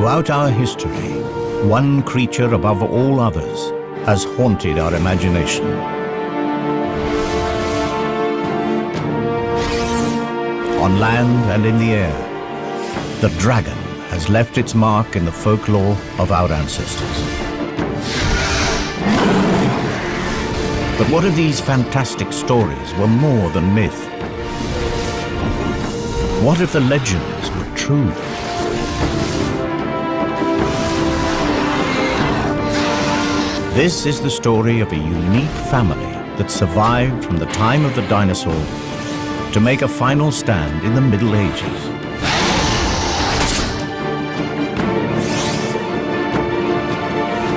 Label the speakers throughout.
Speaker 1: Throughout our history, one creature above all others has haunted our imagination. On land and in the air, the dragon has left its mark in the folklore of our ancestors. But what if these fantastic stories were more than myth? What if the legends were true? This is the story of a unique family that survived from the time of the dinosaur to make a final stand in the Middle Ages.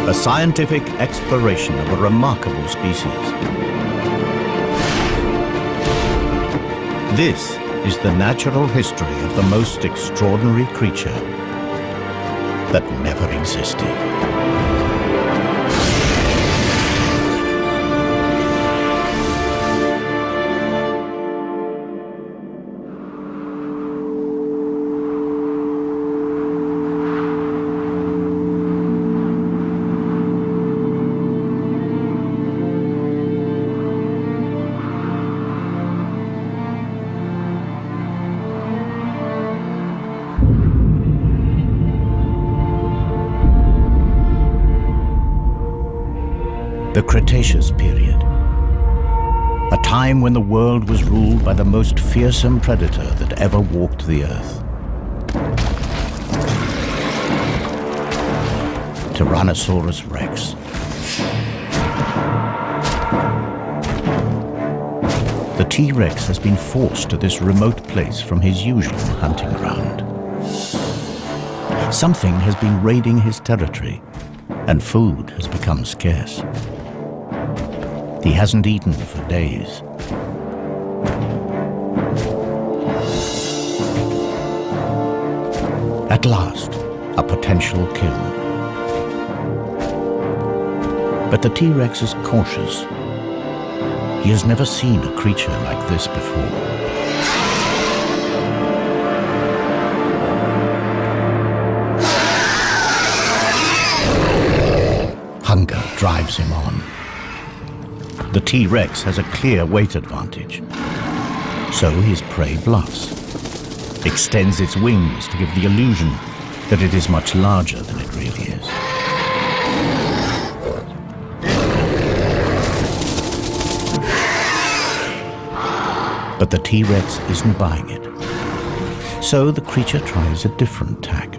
Speaker 1: A scientific exploration of a remarkable species. This is the natural history of the most extraordinary creature that never existed. The Cretaceous period, a time when the world was ruled by the most fearsome predator that ever walked the earth. Tyrannosaurus Rex. The T-Rex has been forced to this remote place from his usual hunting ground. Something has been raiding his territory, and food has become scarce. He hasn't eaten for days. At last, a potential kill. But the T-Rex is cautious. He has never seen a creature like this before. Hunger drives him on. The T-Rex has a clear weight advantage. So his prey bluffs, extends its wings to give the illusion that it is much larger than it really is. But the T-Rex isn't buying it. So the creature tries a different tack.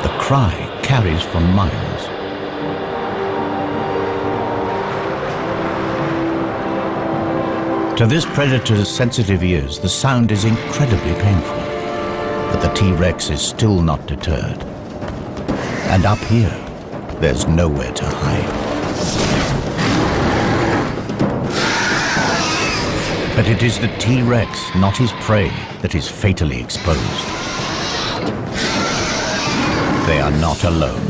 Speaker 1: The cry carries for miles. To this predator's sensitive ears, the sound is incredibly painful. But the T-Rex is still not deterred. And up here, there's nowhere to hide. But it is the T-Rex, not his prey, that is fatally exposed. They are not alone.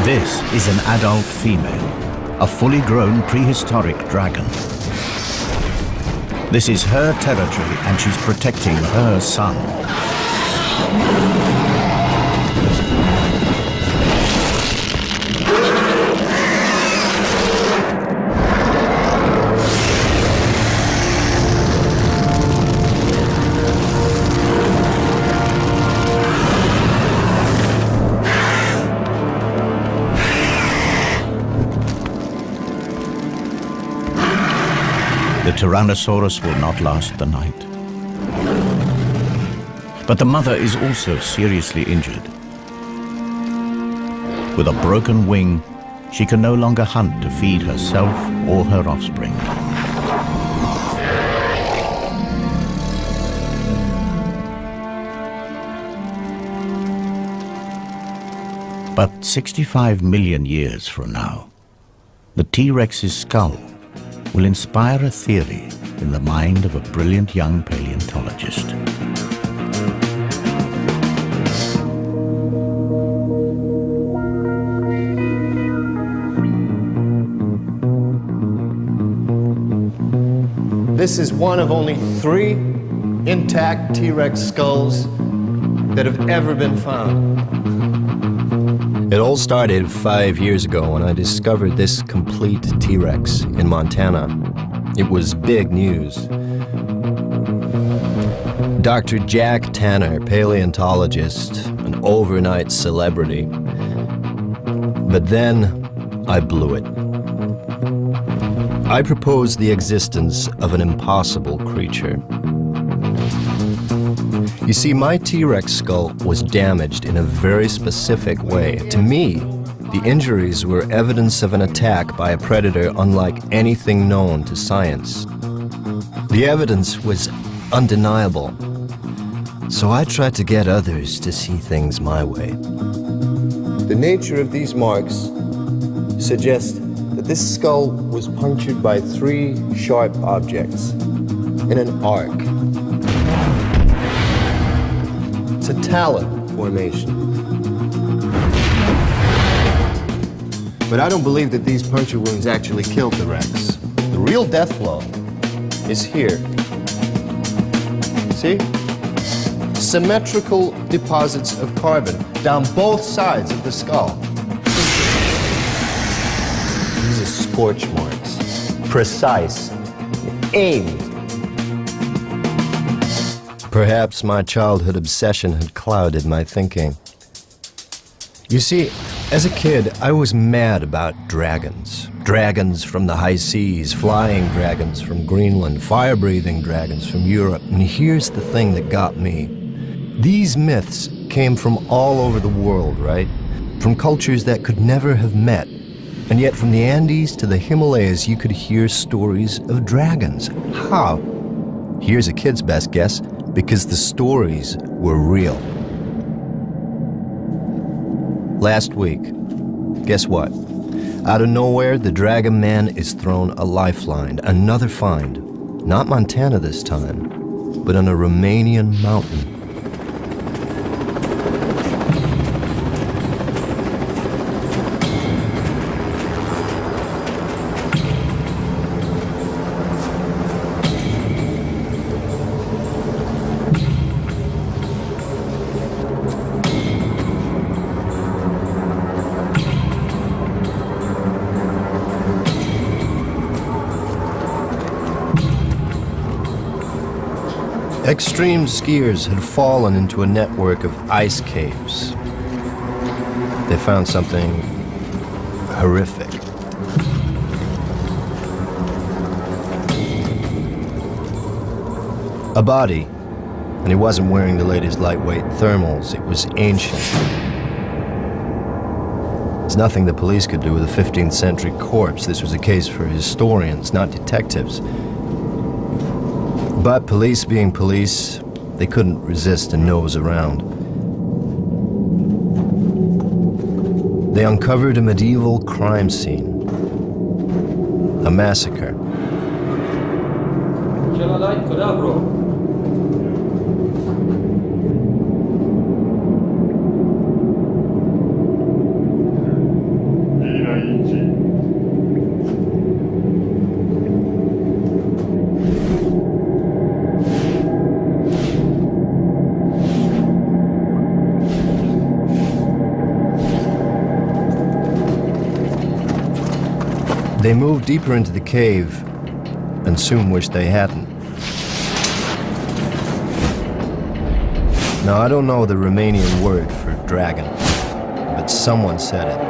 Speaker 1: This is an adult female, a fully grown prehistoric dragon. This is her territory and she's protecting her son. The Tyrannosaurus will not last the night. But the mother is also seriously injured. With a broken wing, she can no longer hunt to feed herself or her offspring. But 65 million years from now, the T-Rex's skull will inspire a theory in the mind of a brilliant young paleontologist.
Speaker 2: This is one of only 3 intact T-Rex skulls that have ever been found.
Speaker 3: It all started 5 years ago when I discovered this complete T-Rex in Montana. It was big news. Dr. Jack Tanner, paleontologist, an overnight celebrity. But then I blew it. I proposed the existence of an impossible creature. You see, my T-Rex skull was damaged in a very specific way. To me, the injuries were evidence of an attack by a predator unlike anything known to science. The evidence was undeniable. So I tried to get others to see things my way.
Speaker 2: The nature of these marks suggests that this skull was punctured by 3 sharp objects in an arc. It's a talon formation. But I don't believe that these puncture wounds actually killed the Rex. The real death blow is here. See? Symmetrical deposits of carbon down both sides of the skull. These are scorch marks. Precise. Aimed.
Speaker 3: Perhaps my childhood obsession had clouded my thinking. You see, as a kid, I was mad about dragons. Dragons from the high seas, flying dragons from Greenland, fire-breathing dragons from Europe. And here's the thing that got me. These myths came from all over the world, right? From cultures that could never have met. And yet from the Andes to the Himalayas, you could hear stories of dragons. How? Here's a kid's best guess, because the stories were real. Last week, guess what? Out of nowhere, the Dragon Man is thrown a lifeline, another find. Not Montana this time, but on a Romanian mountain. Extreme skiers had fallen into a network of ice caves. They found something horrific. A body, and he wasn't wearing the latest lightweight thermals. It was ancient. There's nothing the police could do with a 15th century corpse. This was a case for historians, not detectives. But police being police, they couldn't resist a nose around. They uncovered a medieval crime scene. A massacre. They moved deeper into the cave and soon wished they hadn't. Now, I don't know the Romanian word for dragon, but someone said it.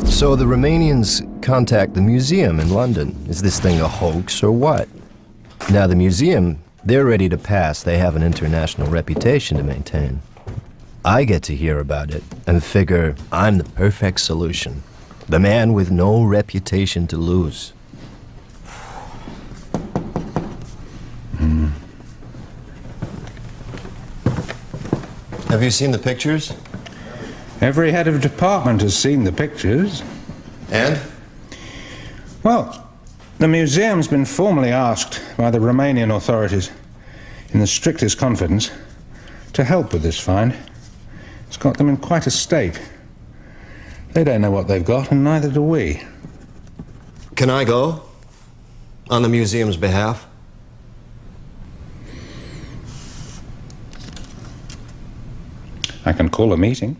Speaker 3: So the Romanians contact the museum in London. Is this thing a hoax or what? Now, the museum, they're ready to pass. They have an international reputation to maintain. I get to hear about it and figure I'm the perfect solution. The man with no reputation to lose.
Speaker 2: Have you seen the pictures?
Speaker 4: Every head of department has seen the pictures.
Speaker 2: And?
Speaker 4: Well, the museum's been formally asked by the Romanian authorities, in the strictest confidence, to help with this find. It's got them in quite a state. They don't know what they've got, and neither do we.
Speaker 2: Can I go? On the museum's behalf?
Speaker 4: I can call a meeting.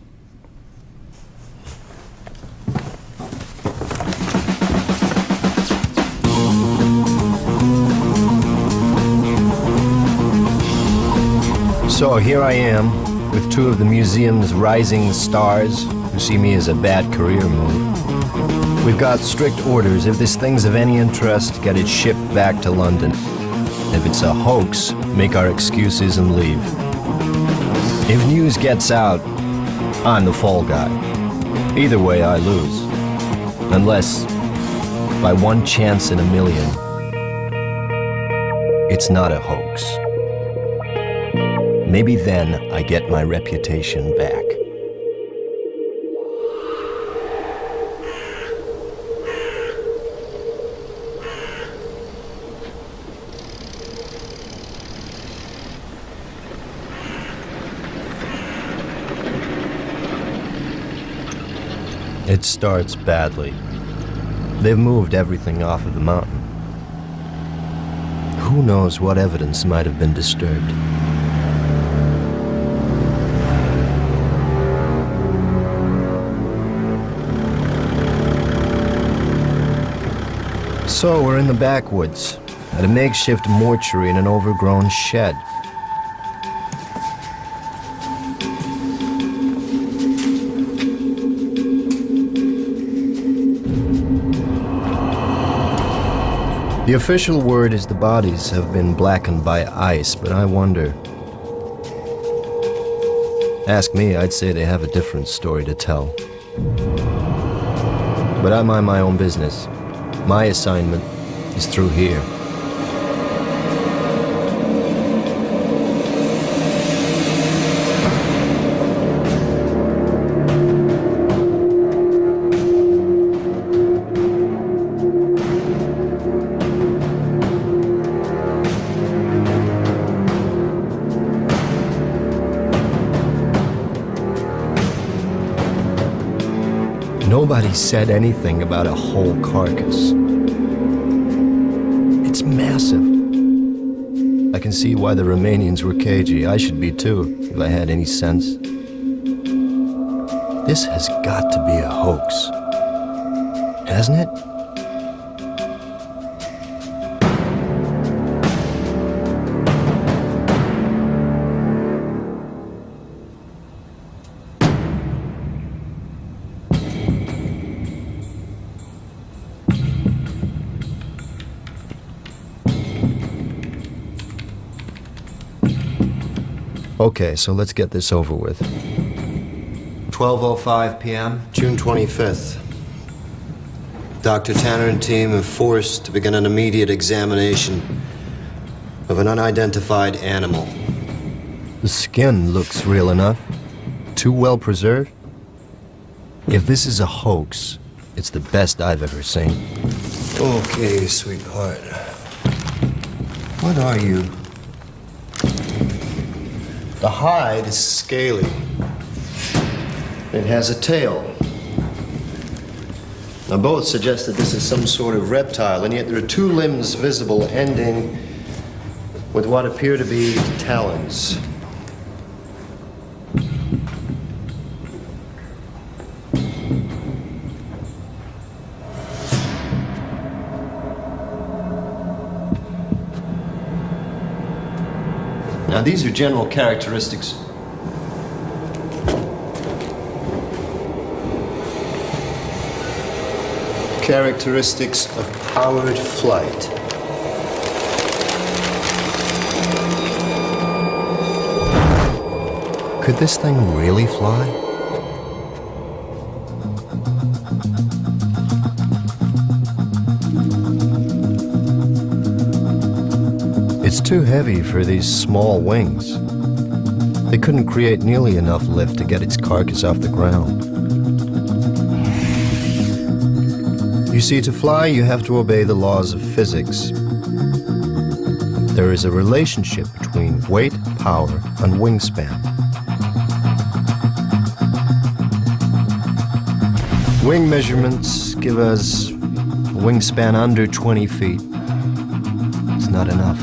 Speaker 3: So here I am, with two of the museum's rising stars who see me as a bad career move. We've got strict orders. If this thing's of any interest, get it shipped back to London. If it's a hoax, make our excuses and leave. If news gets out, I'm the fall guy. Either way, I lose. Unless, by one chance in a million, it's not a hoax. Maybe then I get my reputation back. It starts badly. They've moved everything off of the mountain. Who knows what evidence might have been disturbed? So we're in the backwoods, at a makeshift mortuary in an overgrown shed. The official word is the bodies have been blackened by ice, but I wonder. Ask me, I'd say they have a different story to tell. But I mind my own business. My assignment is through here. Nobody said anything about a whole carcass. It's massive. I can see why the Romanians were cagey. I should be too, if I had any sense. This has got to be a hoax, hasn't it? Okay, so let's get this over with. 12:05 p.m., June 25th. Dr. Tanner and team have forced to begin an immediate examination of an unidentified animal. The skin looks real enough. Too well preserved. If this is a hoax, it's the best I've ever seen. Okay, sweetheart. What are you? The hide is scaly. It has a tail. Now, both suggest that this is some sort of reptile, and yet there are two limbs visible ending with what appear to be talons. Now, these are general characteristics. Characteristics of powered flight. Could this thing really fly? It's too heavy for these small wings. They couldn't create nearly enough lift to get its carcass off the ground. You see, to fly, you have to obey the laws of physics. There is a relationship between weight, power, and wingspan. Wing measurements give us a wingspan under 20 feet. It's not enough.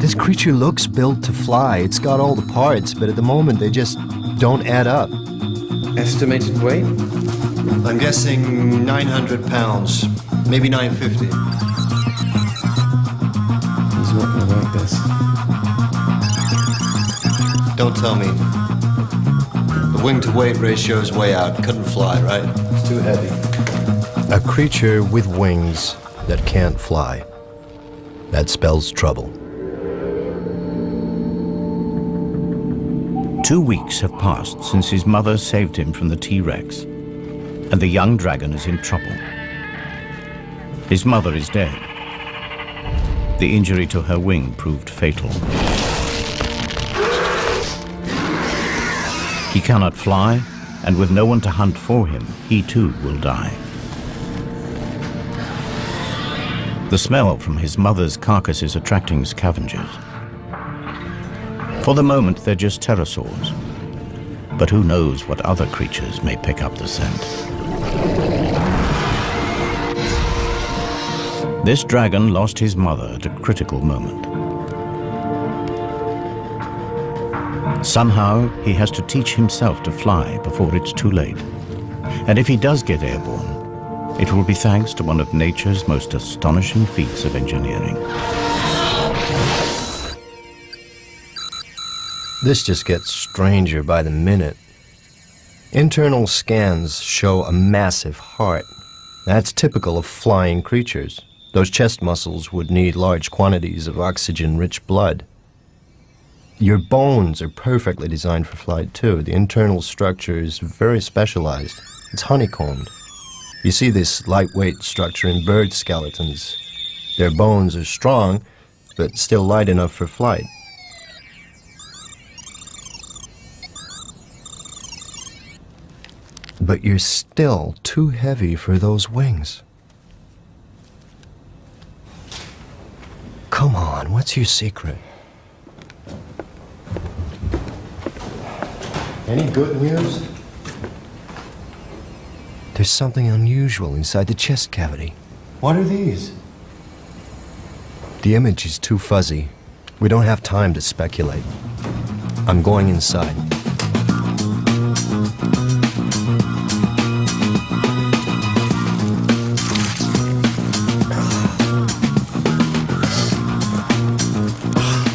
Speaker 3: This creature looks built to fly. It's got all the parts, but at the moment they just don't add up.
Speaker 2: Estimated weight?
Speaker 3: I'm guessing 900 pounds, maybe 950.
Speaker 2: He's not gonna like this.
Speaker 3: Don't tell me. The wing-to-weight ratio is way out. Couldn't fly, right?
Speaker 2: It's too heavy.
Speaker 3: A creature with wings that can't fly. That spells trouble.
Speaker 1: 2 weeks have passed since his mother saved him from the T-Rex, and the young dragon is in trouble. His mother is dead. The injury to her wing proved fatal. He cannot fly, and with no one to hunt for him, he too will die. The smell from his mother's carcass is attracting scavengers. For the moment, they're just pterosaurs. But who knows what other creatures may pick up the scent. This dragon lost his mother at a critical moment. Somehow, he has to teach himself to fly before it's too late. And if he does get airborne, it will be thanks to one of nature's most astonishing feats of engineering.
Speaker 3: This just gets stranger by the minute. Internal scans show a massive heart. That's typical of flying creatures. Those chest muscles would need large quantities of oxygen-rich blood. Your bones are perfectly designed for flight, too. The internal structure is very specialized. It's honeycombed. You see this lightweight structure in bird skeletons. Their bones are strong, but still light enough for flight. But you're still too heavy for those wings. Come on, what's your secret? Any good news? There's something unusual inside the chest cavity.
Speaker 2: What are these?
Speaker 3: The image is too fuzzy. We don't have time to speculate. I'm going inside.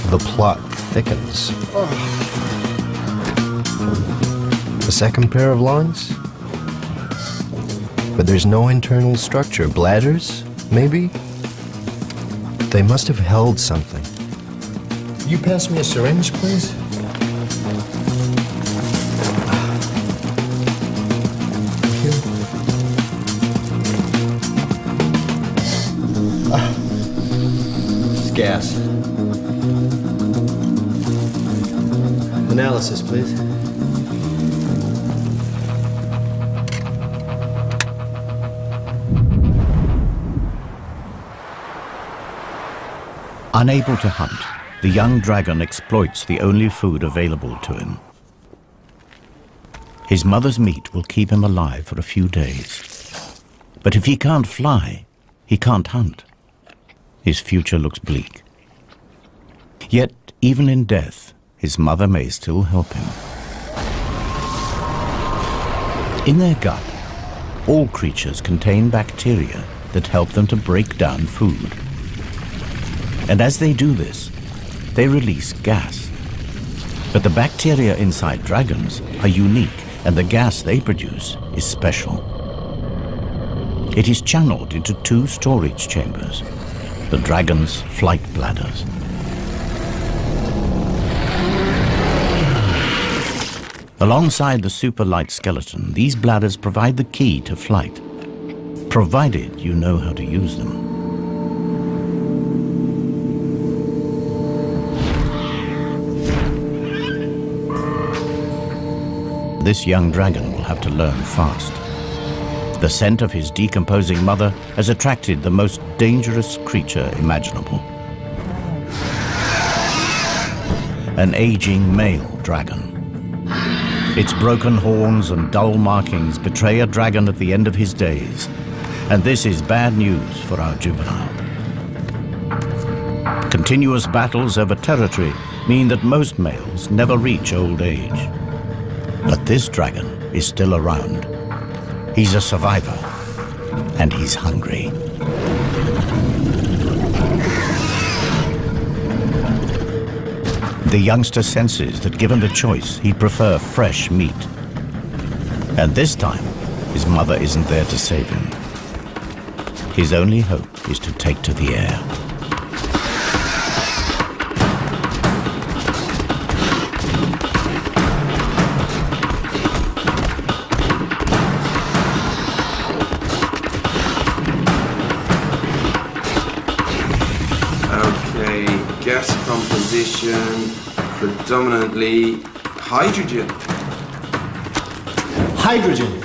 Speaker 3: The plot thickens. A second pair of lungs? But there's no internal structure. Bladders, maybe? They must have held something. You pass me a syringe, please? Thank you. It's gas. Analysis, please.
Speaker 1: Unable to hunt, the young dragon exploits the only food available to him. His mother's meat will keep him alive for a few days. But if he can't fly, he can't hunt. His future looks bleak. Yet, even in death, his mother may still help him. In their gut, all creatures contain bacteria that help them to break down food. And as they do this, they release gas. But the bacteria inside dragons are unique, and the gas they produce is special. It is channeled into 2 storage chambers, the dragon's flight bladders. Alongside the super light skeleton, these bladders provide the key to flight, provided you know how to use them. this young dragon will have to learn fast. The scent of his decomposing mother has attracted the most dangerous creature imaginable. An aging male dragon. Its broken horns and dull markings betray a dragon at the end of his days, and this is bad news for our juvenile. Continuous battles over territory mean that most males never reach old age. But this dragon is still around. He's a survivor, and he's hungry. The youngster senses that given the choice, he'd prefer fresh meat. And this time, his mother isn't there to save him. His only hope is to take to the air.
Speaker 5: Gas composition, predominantly hydrogen.
Speaker 3: Hydrogen.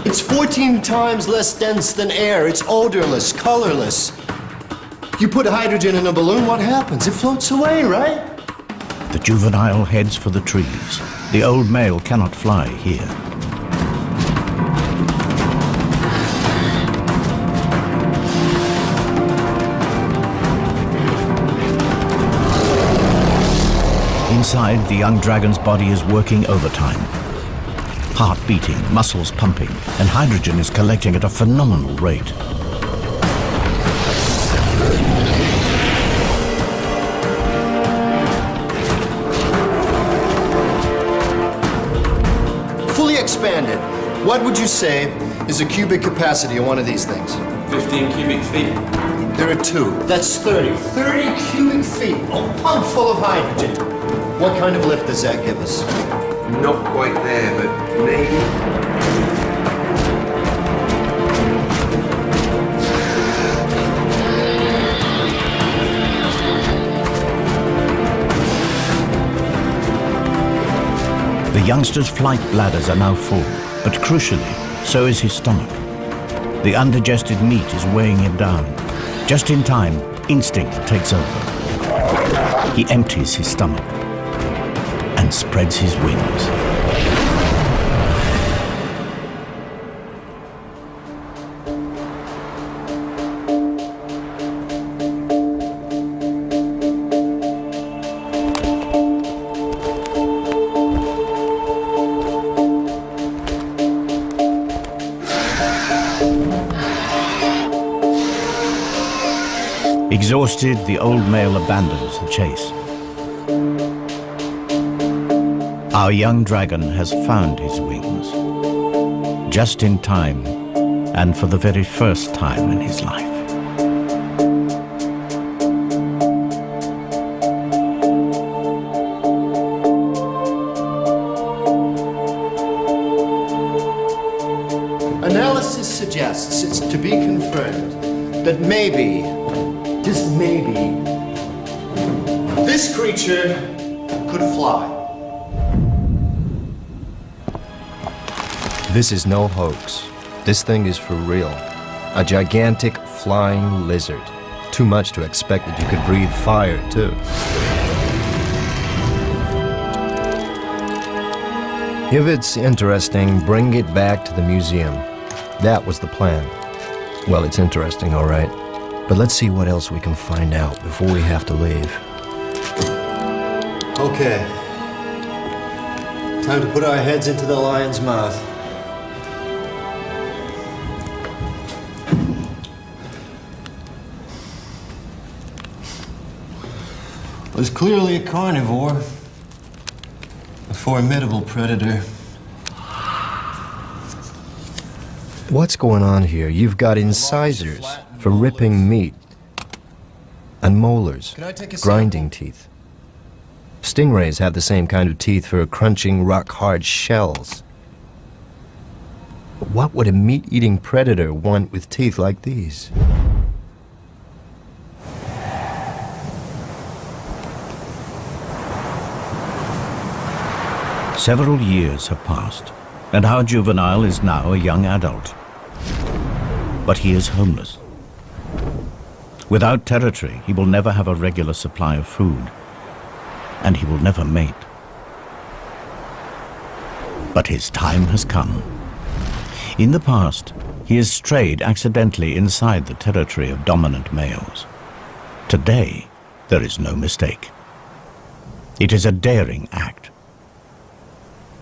Speaker 3: It's 14 times less dense than air. It's odorless, colorless. You put hydrogen in a balloon, what happens? It floats away, right?
Speaker 1: The juvenile heads for the trees. The old male cannot fly here. Inside, the young dragon's body is working overtime. Heart beating, muscles pumping, and hydrogen is collecting at a phenomenal rate.
Speaker 3: Fully expanded. What would you say is the cubic capacity of one of these things?
Speaker 5: 15 cubic feet.
Speaker 3: There are two. That's 30. 30 cubic feet. A pump full of hydrogen. What kind of lift does that give us?
Speaker 5: Not quite there, but maybe.
Speaker 1: The youngster's flight bladders are now full, but crucially, so is his stomach. The undigested meat is weighing him down. Just in time, instinct takes over. He empties his stomach and spreads his wings. Exhausted, the old male abandons the chase. Our young dragon has found his wings, just in time, and for the very first time in his life.
Speaker 3: Analysis suggests it's to be confirmed that maybe, just maybe, this creature could fly. This is no hoax. This thing is for real. A gigantic flying lizard. Too much to expect that you could breathe fire, too. If it's interesting, bring it back to the museum. That was the plan. Well, it's interesting, all right. But let's see what else we can find out before we have to leave. Okay. Time to put our heads into the lion's mouth. It was clearly a carnivore. A formidable predator. What's going on here? You've got incisors for ripping meat, and molars, grinding teeth. Stingrays have the same kind of teeth for crunching rock-hard shells. What would a meat-eating predator want with teeth like these?
Speaker 1: Several years have passed. and our juvenile is now a young adult. But he is homeless. Without territory, he will never have a regular supply of food, and he will never mate. But his time has come. In the past, he has strayed accidentally inside the territory of dominant males. Today, there is no mistake. It is a daring act.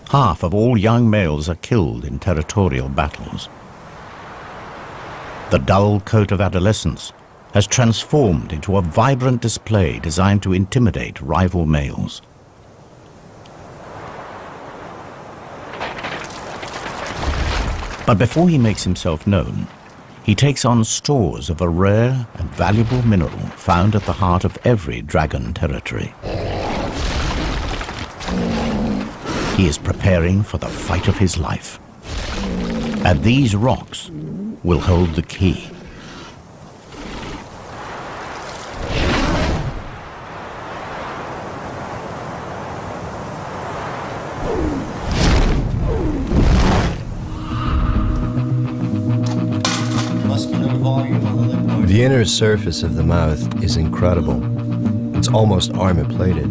Speaker 1: Half of all young males are killed in territorial battles. The dull coat of adolescence has transformed into a vibrant display designed to intimidate rival males. But before he makes himself known, he takes on stores of a rare and valuable mineral found at the heart of every dragon territory. He is preparing for the fight of his life. And these rocks will hold the key.
Speaker 3: The inner surface of the mouth is incredible. It's almost armor-plated.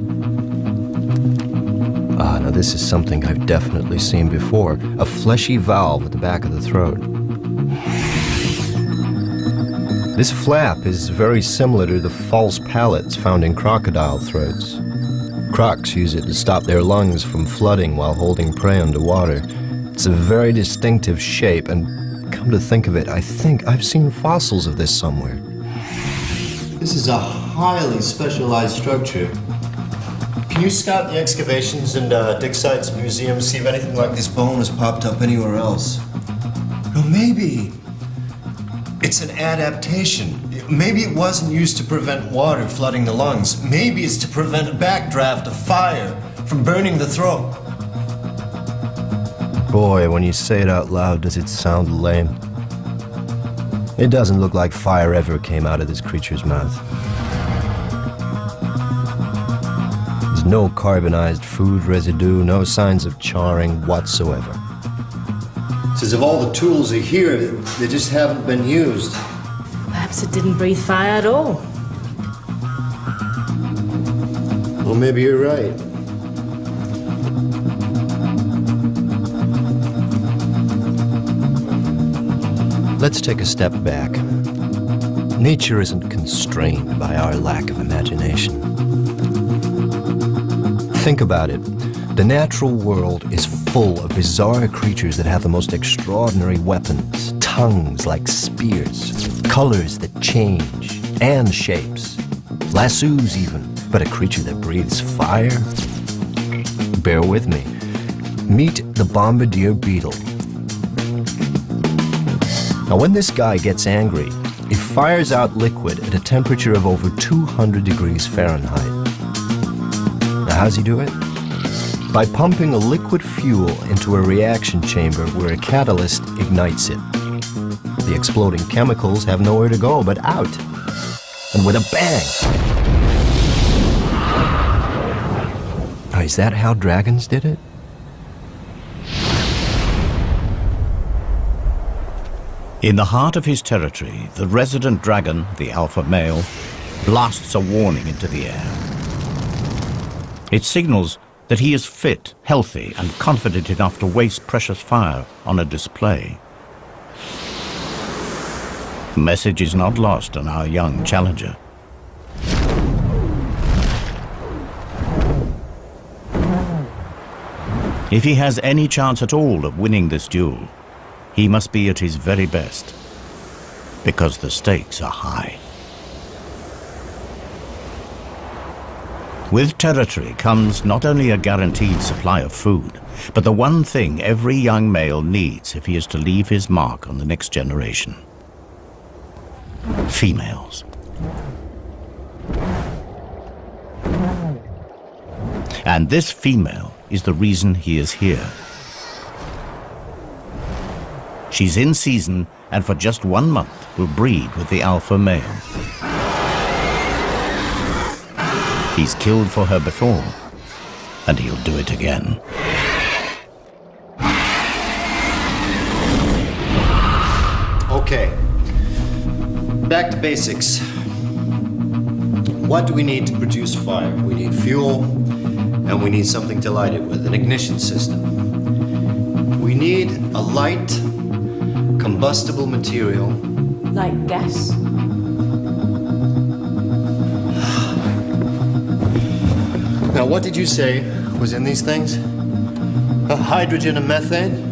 Speaker 3: Now this is something I've definitely seen before. A fleshy valve at the back of the throat. This flap is very similar to the false palates found in crocodile throats. Crocs use it to stop their lungs from flooding while holding prey underwater. It's a very distinctive shape, and come to think of it, I think I've seen fossils of this somewhere.
Speaker 2: This is a highly specialized structure. Can you scout the excavations and dig sites, museums, see if anything like this bone has popped up anywhere else? No, maybe it's an adaptation. Maybe it wasn't used to prevent water flooding the lungs. Maybe it's to prevent a backdraft of fire from burning the throat.
Speaker 3: Boy, when you say it out loud, does it sound lame. It doesn't look like fire ever came out of this creature's mouth. There's no carbonized food residue, no signs of charring whatsoever.
Speaker 2: It's as if all the tools are here, they just haven't been used.
Speaker 6: Perhaps it didn't breathe fire at all.
Speaker 2: Well, maybe you're right.
Speaker 3: Let's take a step back. Nature isn't constrained by our lack of imagination. Think about it. The natural world is full of bizarre creatures that have the most extraordinary weapons, tongues like spears, colors that change, and shapes. Lassos even, but a creature that breathes fire? Bear with me. Meet the bombardier beetle. Now, when this guy gets angry, he fires out liquid at a temperature of over 200 degrees Fahrenheit. Now, how's he do it? By pumping a liquid fuel into a reaction chamber where a catalyst ignites it. The exploding chemicals have nowhere to go but out. And with a bang! Now, is that how dragons did it?
Speaker 1: In the heart of his territory, the resident dragon, the alpha male, blasts a warning into the air. It signals that he is fit, healthy, and confident enough to waste precious fire on a display. The message is not lost on our young challenger. If he has any chance at all of winning this duel, he must be at his very best, because the stakes are high. With territory comes not only a guaranteed supply of food, but the one thing every young male needs if he is to leave his mark on the next generation: females. And this female is the reason he is here. She's in season, and for just 1 month will breed with the alpha male. He's killed for her before, and he'll do it again.
Speaker 2: Okay. Back to basics. What do we need to produce fire? We need fuel, and we need something to light it with, an ignition system. We need a light, combustible material.
Speaker 6: Like gas?
Speaker 2: Now, what did you say was in these things? Hydrogen and methane?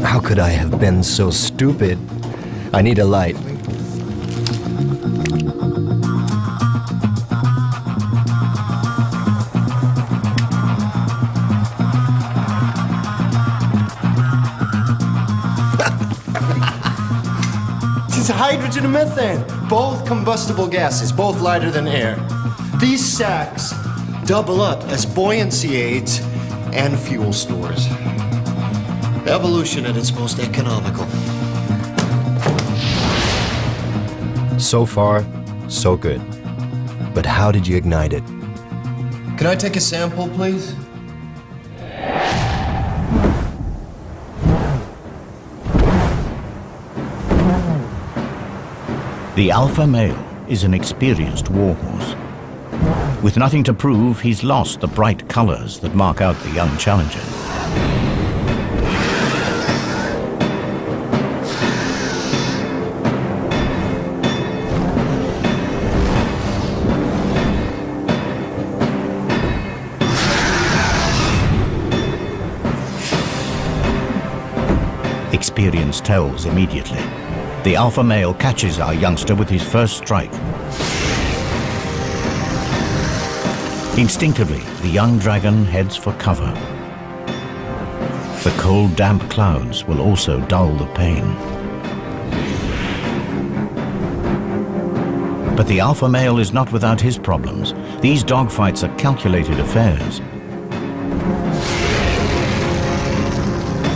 Speaker 3: How could I have been so stupid? I need a light.
Speaker 2: It's hydrogen and methane, both combustible gases, both lighter than air. These sacks double up as buoyancy aids and fuel stores. Evolution at its most economical.
Speaker 3: So far, so good. But how did you ignite it?
Speaker 2: Can I take a sample, please?
Speaker 1: The alpha male is an experienced warhorse. With nothing to prove, he's lost the bright colors that mark out the young challenger. Experience tells immediately. The alpha male catches our youngster with his first strike. Instinctively, the young dragon heads for cover. The cold, damp clouds will also dull the pain. But the alpha male is not without his problems. These dogfights are calculated affairs.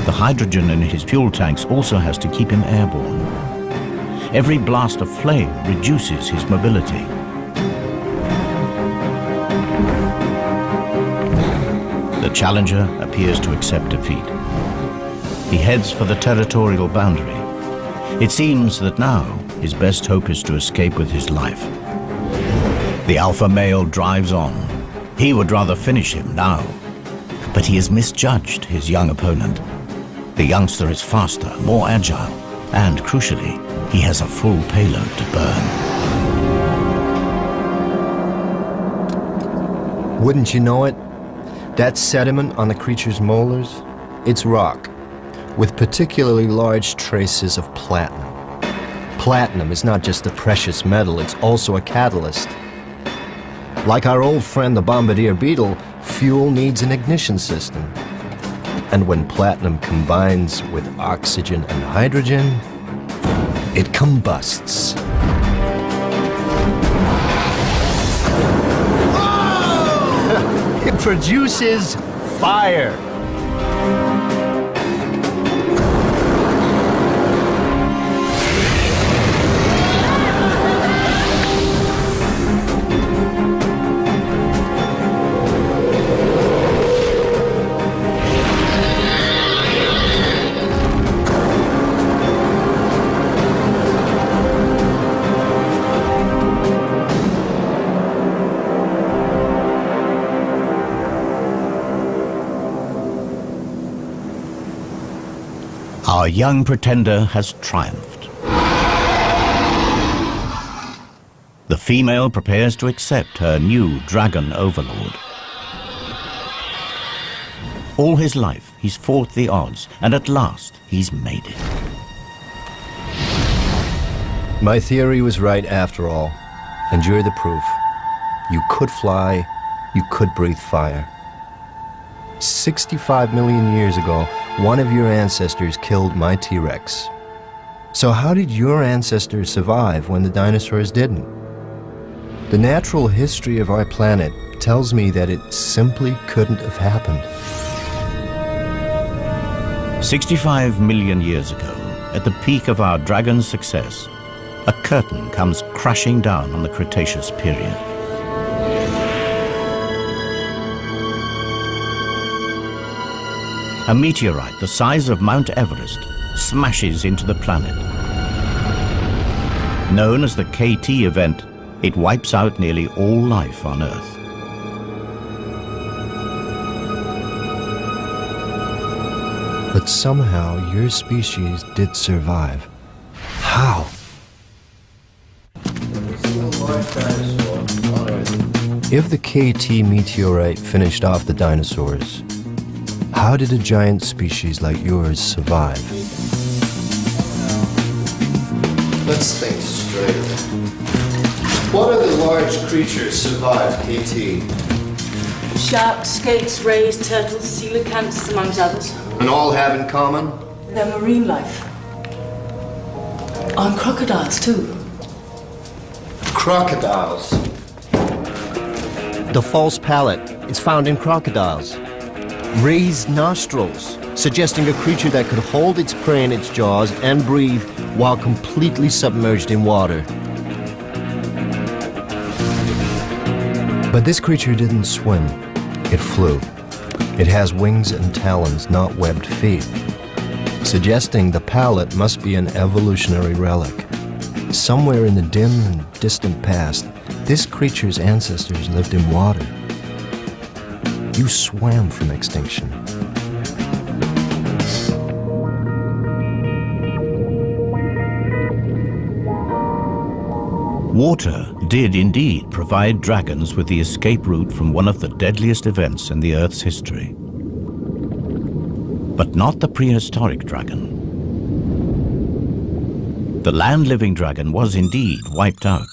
Speaker 1: The hydrogen in his fuel tanks also has to keep him airborne. Every blast of flame reduces his mobility. The challenger appears to accept defeat. He heads for the territorial boundary. It seems that now his best hope is to escape with his life. The alpha male drives on. He would rather finish him now, but he has misjudged his young opponent. The youngster is faster, more agile, and crucially, he has a full payload to burn.
Speaker 3: Wouldn't you know it? That sediment on the creature's molars, it's rock, with particularly large traces of platinum. Platinum is not just a precious metal, it's also a catalyst. Like our old friend the bombardier beetle, fuel needs an ignition system. And when platinum combines with oxygen and hydrogen, it combusts. It produces fire.
Speaker 1: Our young pretender has triumphed. The female prepares to accept her new dragon overlord. All his life, he's fought the odds, and at last, he's made it.
Speaker 3: My theory was right after all, and you're the proof. You could fly, you could breathe fire. 65 million years ago, one of your ancestors killed my T-Rex. So how did your ancestors survive when the dinosaurs didn't? The natural history of our planet tells me that it simply couldn't have happened.
Speaker 1: 65 million years ago, at the peak of our dragon's success, a curtain comes crashing down on the Cretaceous period. A meteorite the size of Mount Everest smashes into the planet. Known as the KT event, it wipes out nearly all life on Earth.
Speaker 3: But somehow your species did survive. How? If the KT meteorite finished off the dinosaurs, how did a giant species like yours survive?
Speaker 2: Let's think straight. What other large creatures survived KT?
Speaker 6: Sharks, skates, rays, turtles, coelacanths, amongst others.
Speaker 2: And all have in common?
Speaker 6: Their marine life. On crocodiles, too.
Speaker 2: Crocodiles.
Speaker 3: The false palate is found in crocodiles. Raised nostrils, suggesting a creature that could hold its prey in its jaws and breathe while completely submerged in water. But this creature didn't swim. It flew. It has wings and talons, not webbed feet, suggesting the palate must be an evolutionary relic. Somewhere in the dim and distant past, this creature's ancestors lived in water. You swam from extinction.
Speaker 1: Water did indeed provide dragons with the escape route from one of the deadliest events in the Earth's history. But not the prehistoric dragon. The land-living dragon was indeed wiped out.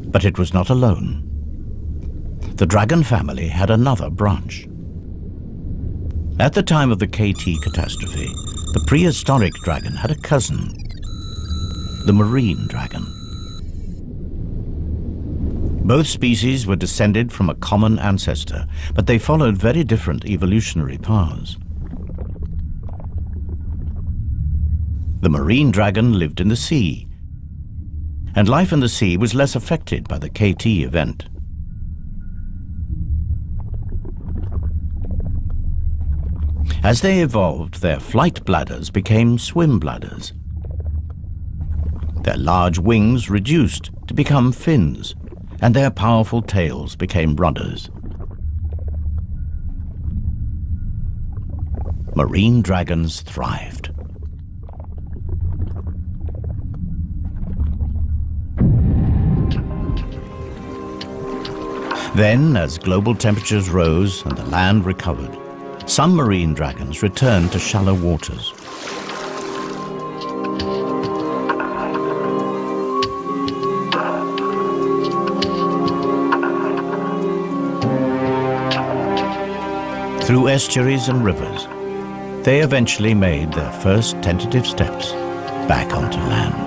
Speaker 1: But it was not alone. The dragon family had another branch. At the time of the KT catastrophe, the prehistoric dragon had a cousin, the marine dragon. Both species were descended from a common ancestor, but they followed very different evolutionary paths. The marine dragon lived in the sea, and life in the sea was less affected by the KT event. As they evolved, their flight bladders became swim bladders. Their large wings reduced to become fins, and their powerful tails became rudders. Marine dragons thrived. Then, as global temperatures rose and the land recovered, some marine dragons returned to shallow waters. Through estuaries and rivers, they eventually made their first tentative steps back onto land.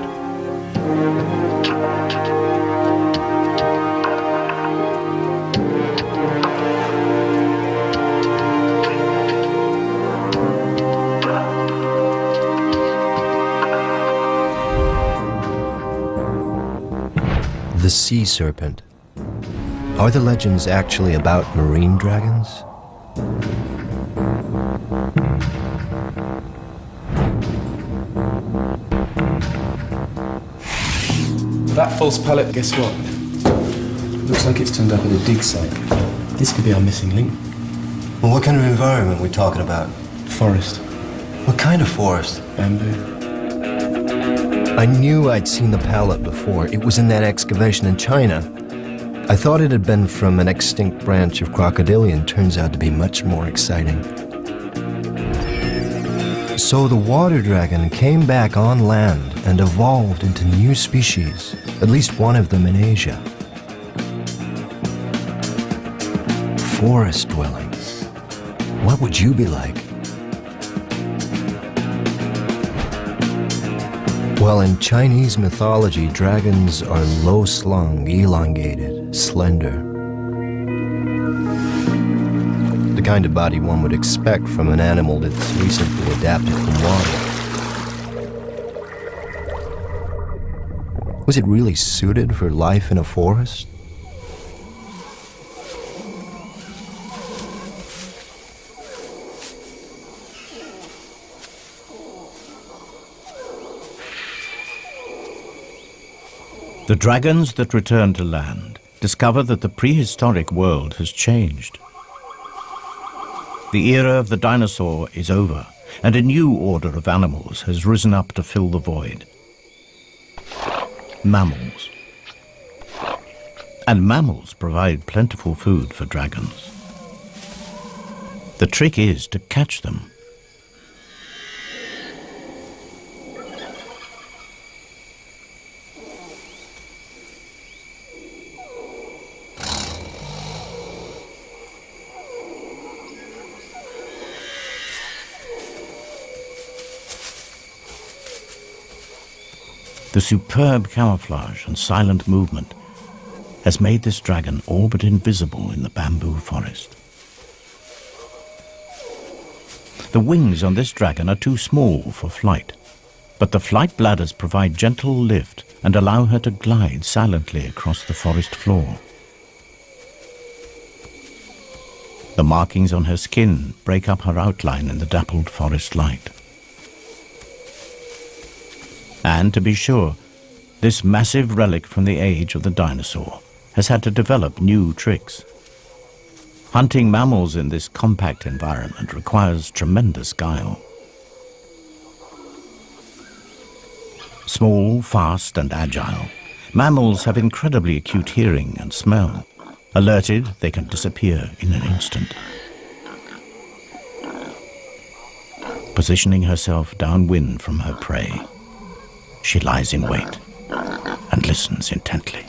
Speaker 3: The sea serpent. Are the legends actually about marine dragons?
Speaker 7: That false pallet, guess what? Looks like it's turned up at a dig site. This could be our missing link.
Speaker 2: Well, what kind of environment are we talking about?
Speaker 7: Forest.
Speaker 2: What kind of forest?
Speaker 7: Bamboo.
Speaker 3: I knew I'd seen the pallet before. It was in that excavation in China. I thought it had been from an extinct branch of crocodilian. Turns out to be much more exciting. So the water dragon came back on land and evolved into new species, at least one of them in Asia. Forest dwelling. What would you be like? Well, in Chinese mythology, dragons are low-slung, elongated, slender. The kind of body one would expect from an animal that's recently adapted from water. Was it really suited for life in a forest?
Speaker 1: The dragons that return to land discover that the prehistoric world has changed. The era of the dinosaur is over, and a new order of animals has risen up to fill the void. Mammals. And mammals provide plentiful food for dragons. The trick is to catch them. The superb camouflage and silent movement has made this dragon all but invisible in the bamboo forest. The wings on this dragon are too small for flight, but the flight bladders provide gentle lift and allow her to glide silently across the forest floor. The markings on her skin break up her outline in the dappled forest light. And to be sure, this massive relic from the age of the dinosaur has had to develop new tricks. Hunting mammals in this compact environment requires tremendous guile. Small, fast, and agile, mammals have incredibly acute hearing and smell. Alerted, they can disappear in an instant. Positioning herself downwind from her prey, she lies in wait and listens intently.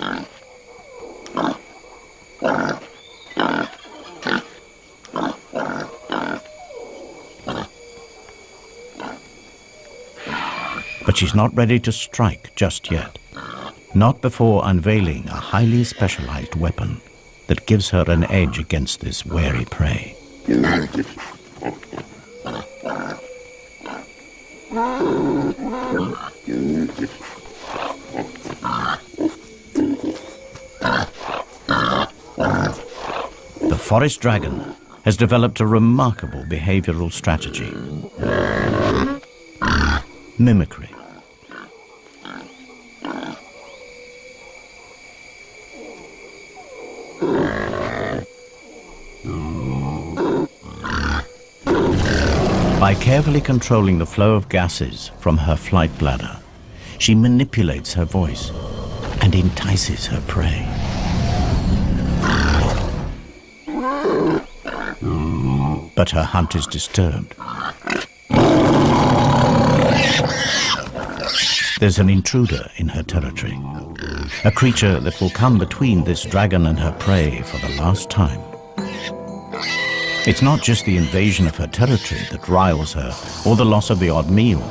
Speaker 1: But she's not ready to strike just yet. Not before unveiling a highly specialized weapon that gives her an edge against this wary prey. The forest dragon has developed a remarkable behavioral strategy. Mimicry. By carefully controlling the flow of gases from her flight bladder, she manipulates her voice and entices her prey. But her hunt is disturbed. There's an intruder in her territory, a creature that will come between this dragon and her prey for the last time. It's not just the invasion of her territory that riles her, or the loss of the odd meal.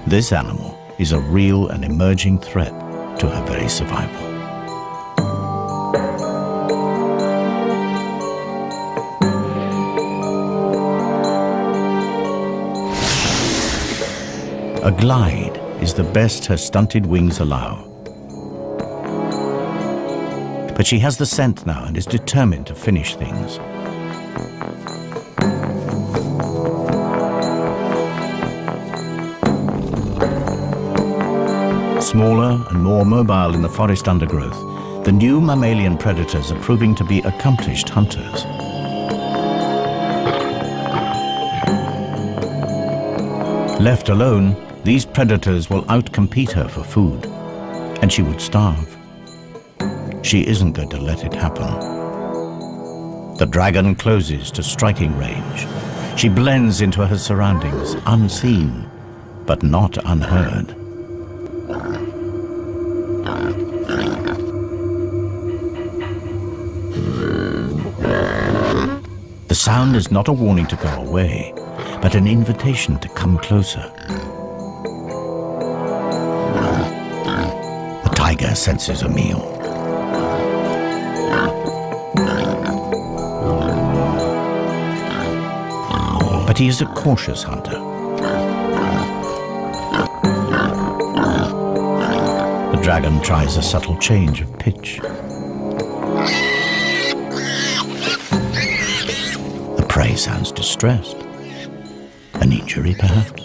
Speaker 1: This animal is a real and emerging threat to her very survival. A glide is the best her stunted wings allow. But she has the scent now and is determined to finish things. Smaller and more mobile in the forest undergrowth, the new mammalian predators are proving to be accomplished hunters. Left alone, these predators will outcompete her for food, and she would starve. She isn't going to let it happen. The dragon closes to striking range. She blends into her surroundings, unseen, but not unheard. The sound is not a warning to go away, but an invitation to come closer. The tiger senses a meal. But he is a cautious hunter. The dragon tries a subtle change of pitch. The prey sounds distressed. An injury, perhaps?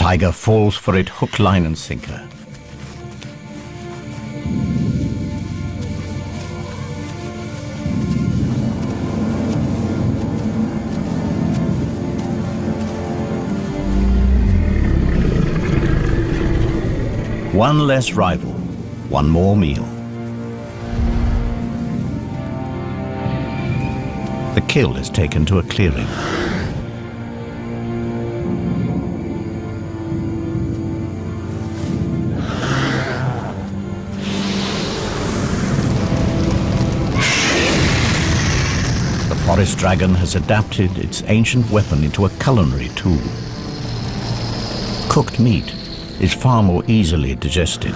Speaker 1: tiger falls for it hook, line, and sinker. One less rival, one more meal. The kill is taken to a clearing. The forest dragon has adapted its ancient weapon into a culinary tool. Cooked meat is far more easily digested.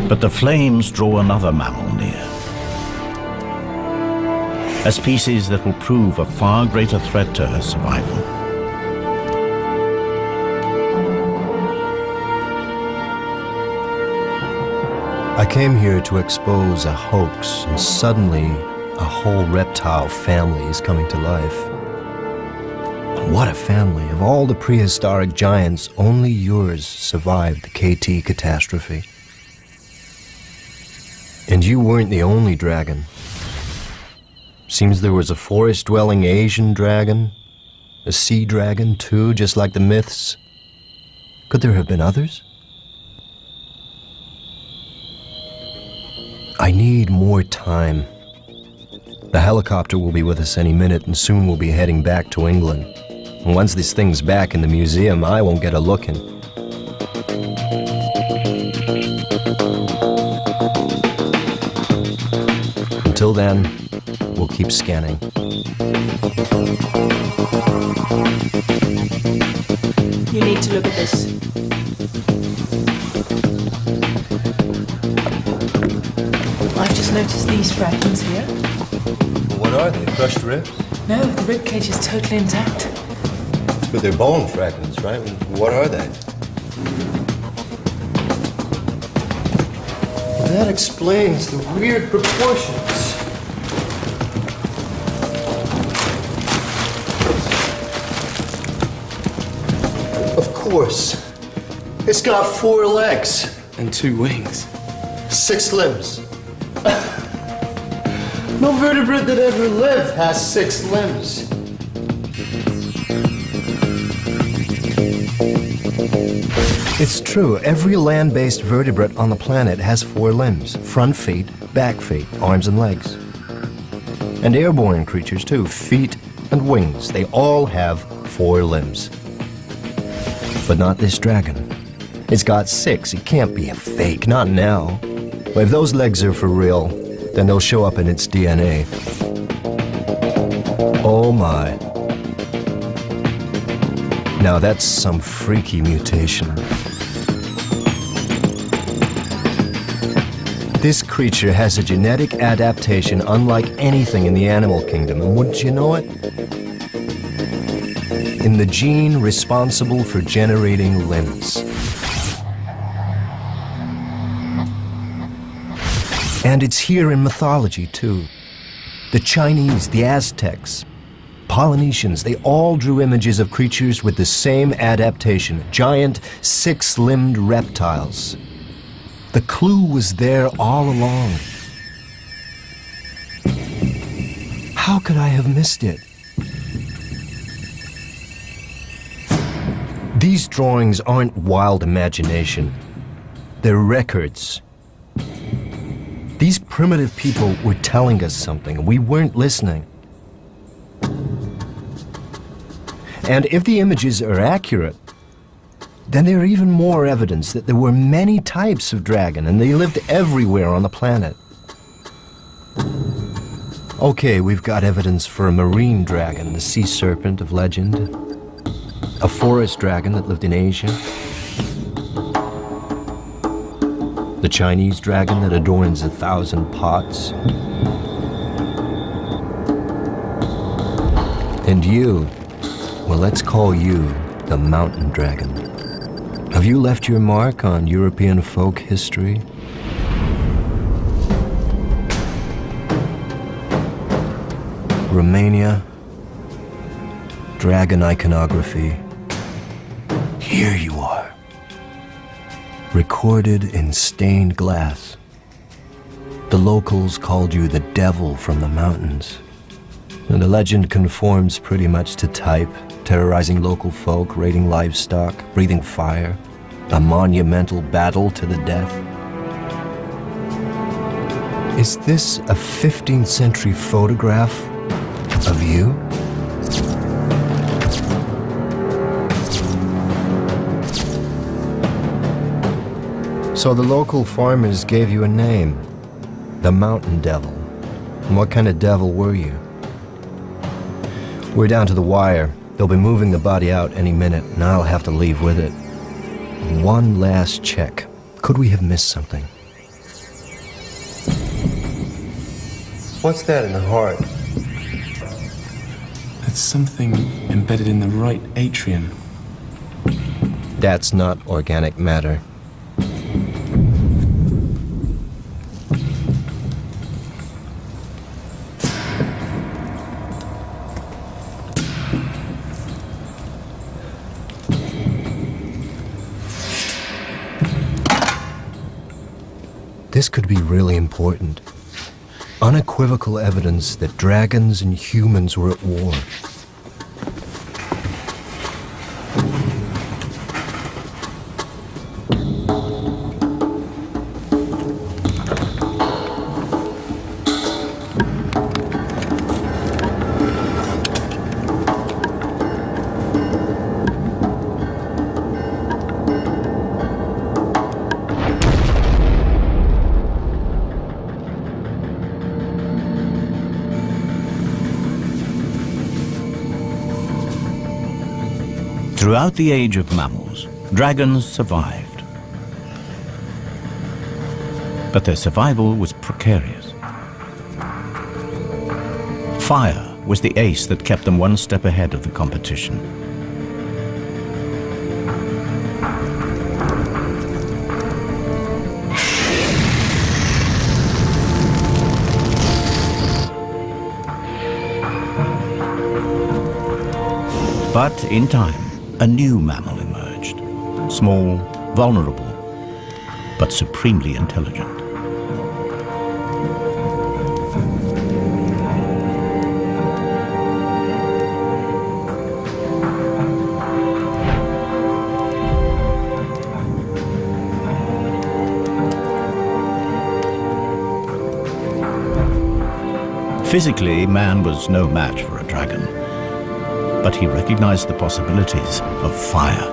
Speaker 1: But the flames draw another mammal near. A species that will prove a far greater threat to her survival.
Speaker 3: I came here to expose a hoax, and suddenly a whole reptile family is coming to life. And what a family. Of all the prehistoric giants, only yours survived the KT catastrophe. And you weren't the only dragon. Seems there was a forest-dwelling Asian dragon, a sea dragon too, just like the myths. Could there have been others? I need more time. The helicopter will be with us any minute, and soon we'll be heading back to England. And once this thing's back in the museum, I won't get a look in. Until then, we'll keep scanning.
Speaker 6: You need to look at this. I've just noticed these fragments here.
Speaker 3: What are they? Crushed ribs?
Speaker 6: No, the rib cage is totally intact.
Speaker 3: But they're bone fragments, right? What are they?
Speaker 2: That explains the weird proportions. Of course. It's got 4 legs.
Speaker 7: And 2 wings.
Speaker 2: 6 limbs. No vertebrate that ever lived has 6 limbs.
Speaker 3: It's true. Every land-based vertebrate on the planet has 4 limbs. Front feet, back feet, arms and legs. And airborne creatures too. Feet and wings. They all have 4 limbs. But not this dragon. It's got 6. It can't be a fake. Not now. If those legs are for real, then they'll show up in its DNA. Oh my. Now that's some freaky mutation. This creature has a genetic adaptation unlike anything in the animal kingdom, and wouldn't you know it? In the gene responsible for generating limbs. And it's here in mythology, too. The Chinese, the Aztecs, Polynesians, they all drew images of creatures with the same adaptation, giant 6-limbed reptiles. The clue was there all along. How could I have missed it? These drawings aren't wild imagination. They're records. These primitive people were telling us something, and we weren't listening. And if the images are accurate, then there are even more evidence that there were many types of dragon, and they lived everywhere on the planet. Okay, we've got evidence for a marine dragon, the sea serpent of legend, a forest dragon that lived in Asia, the Chinese dragon that adorns 1,000 pots, and you, well, let's call you the mountain dragon. Have you left your mark on European folk history? Romania, dragon iconography. Here you are, recorded in stained glass. The locals called you the devil from the mountains. And the legend conforms pretty much to type, terrorizing local folk, raiding livestock, breathing fire, a monumental battle to the death. Is this a 15th century photograph of you? So the local farmers gave you a name, the Mountain Devil. And what kind of devil were you? We're down to the wire. They'll be moving the body out any minute, and I'll have to leave with it. One last check. Could we have missed something? What's that in the heart?
Speaker 7: That's something embedded in the right atrium.
Speaker 3: That's not organic matter. This could be really important. Unequivocal evidence that dragons and humans were at war.
Speaker 1: Throughout the age of mammals, dragons survived. But their survival was precarious. Fire was the ace that kept them one step ahead of the competition. But in time, a new mammal emerged. Small, vulnerable, but supremely intelligent. Physically, man was no match for a dragon, but he recognized the possibilities of fire.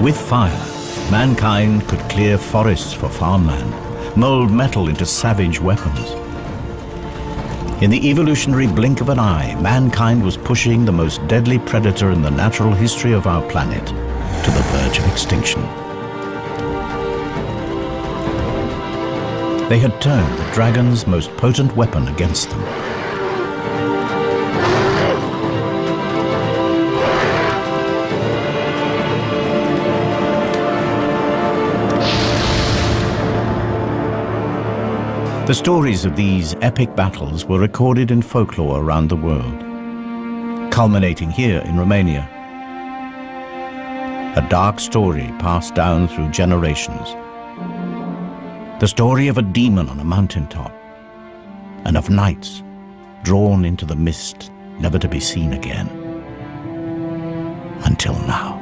Speaker 1: With fire, mankind could clear forests for farmland, mold metal into savage weapons. In the evolutionary blink of an eye, mankind was pushing the most deadly predator in the natural history of our planet to the verge of extinction. They had turned the dragon's most potent weapon against them. The stories of these epic battles were recorded in folklore around the world, culminating here in Romania. A dark story passed down through generations. The story of a demon on a mountaintop, and of knights drawn into the mist, never to be seen again. Until now.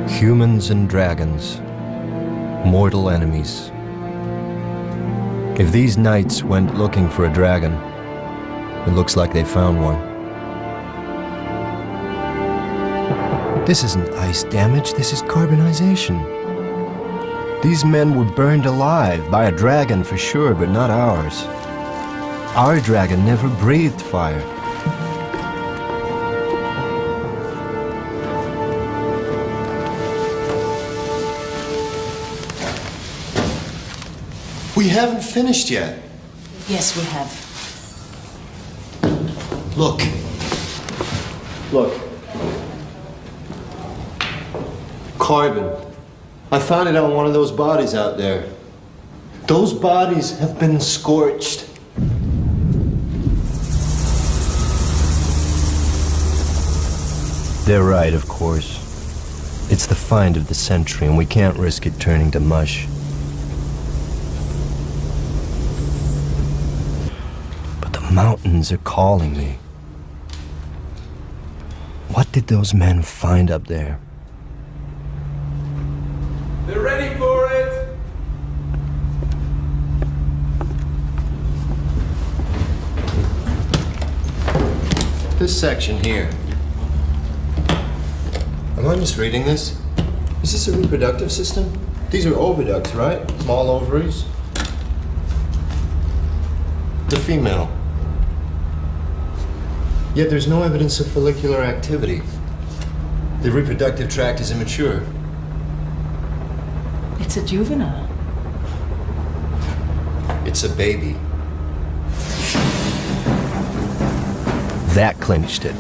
Speaker 3: Humans and dragons, mortal enemies. If these knights went looking for a dragon, it looks like they found one. This isn't ice damage, this is carbonization. These men were burned alive by a dragon for sure, but not ours. Our dragon never breathed fire.
Speaker 2: We haven't finished yet.
Speaker 6: Yes, we have.
Speaker 2: Look. Look. Carbon. I found it on one of those bodies out there. Those bodies have been scorched.
Speaker 3: They're right, of course. It's the find of the century, and we can't risk it turning to mush. But the mountains are calling me. What did those men find up there?
Speaker 5: They're ready for it!
Speaker 2: This section here. Am I misreading this? Is this a reproductive system? These are oviducts, right? Small ovaries. The female. Yet there's no evidence of follicular activity. The reproductive tract is immature.
Speaker 6: It's a juvenile.
Speaker 2: It's a baby.
Speaker 3: That clinched it.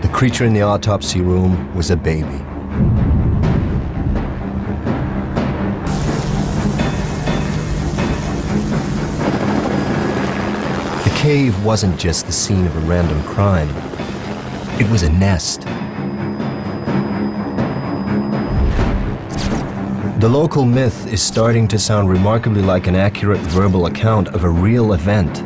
Speaker 3: The creature in the autopsy room was a baby. The cave wasn't just the scene of a random crime. It was a nest. The local myth is starting to sound remarkably like an accurate verbal account of a real event.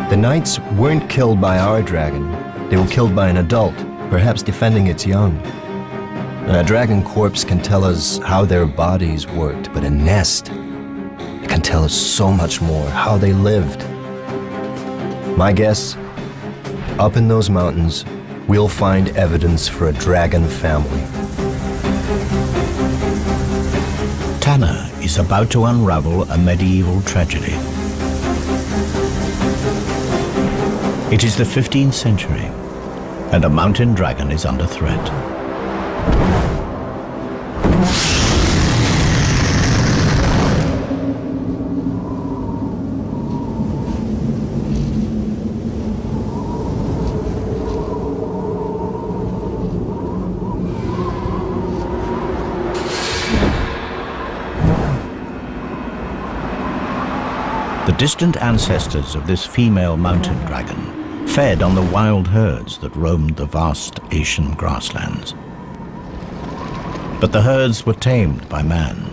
Speaker 3: The knights weren't killed by our dragon. They were killed by an adult, perhaps defending its young. A dragon corpse can tell us how their bodies worked, but a nest, it can tell us so much more, how they lived. My guess, up in those mountains, we'll find evidence for a dragon family.
Speaker 1: Tanner is about to unravel a medieval tragedy. It is the 15th century, and a mountain dragon is under threat. The distant ancestors of this female mountain dragon fed on the wild herds that roamed the vast Asian grasslands. But the herds were tamed by man.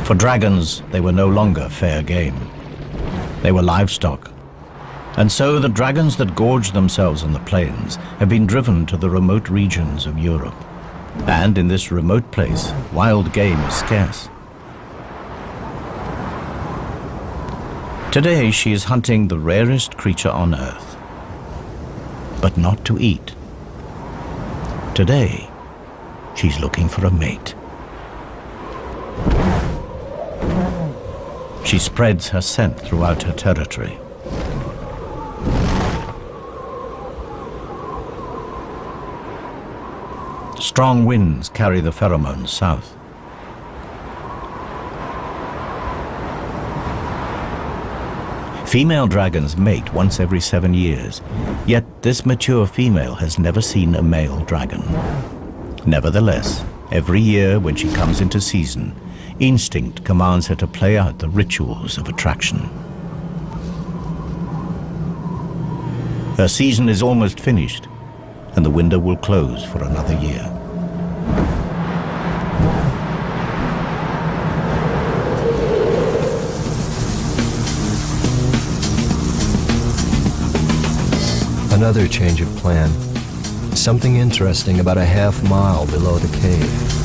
Speaker 1: For dragons, they were no longer fair game. They were livestock. And so the dragons that gorged themselves on the plains have been driven to the remote regions of Europe. And in this remote place, wild game is scarce. Today, she is hunting the rarest creature on Earth. But not to eat. Today, she's looking for a mate. She spreads her scent throughout her territory. Strong winds carry the pheromones south. Female dragons mate once every 7 years, yet this mature female has never seen a male dragon. Nevertheless, every year when she comes into season, instinct commands her to play out the rituals of attraction. Her season is almost finished, and the window will close for another year.
Speaker 3: Another change of plan. Something interesting about a half mile below the cave.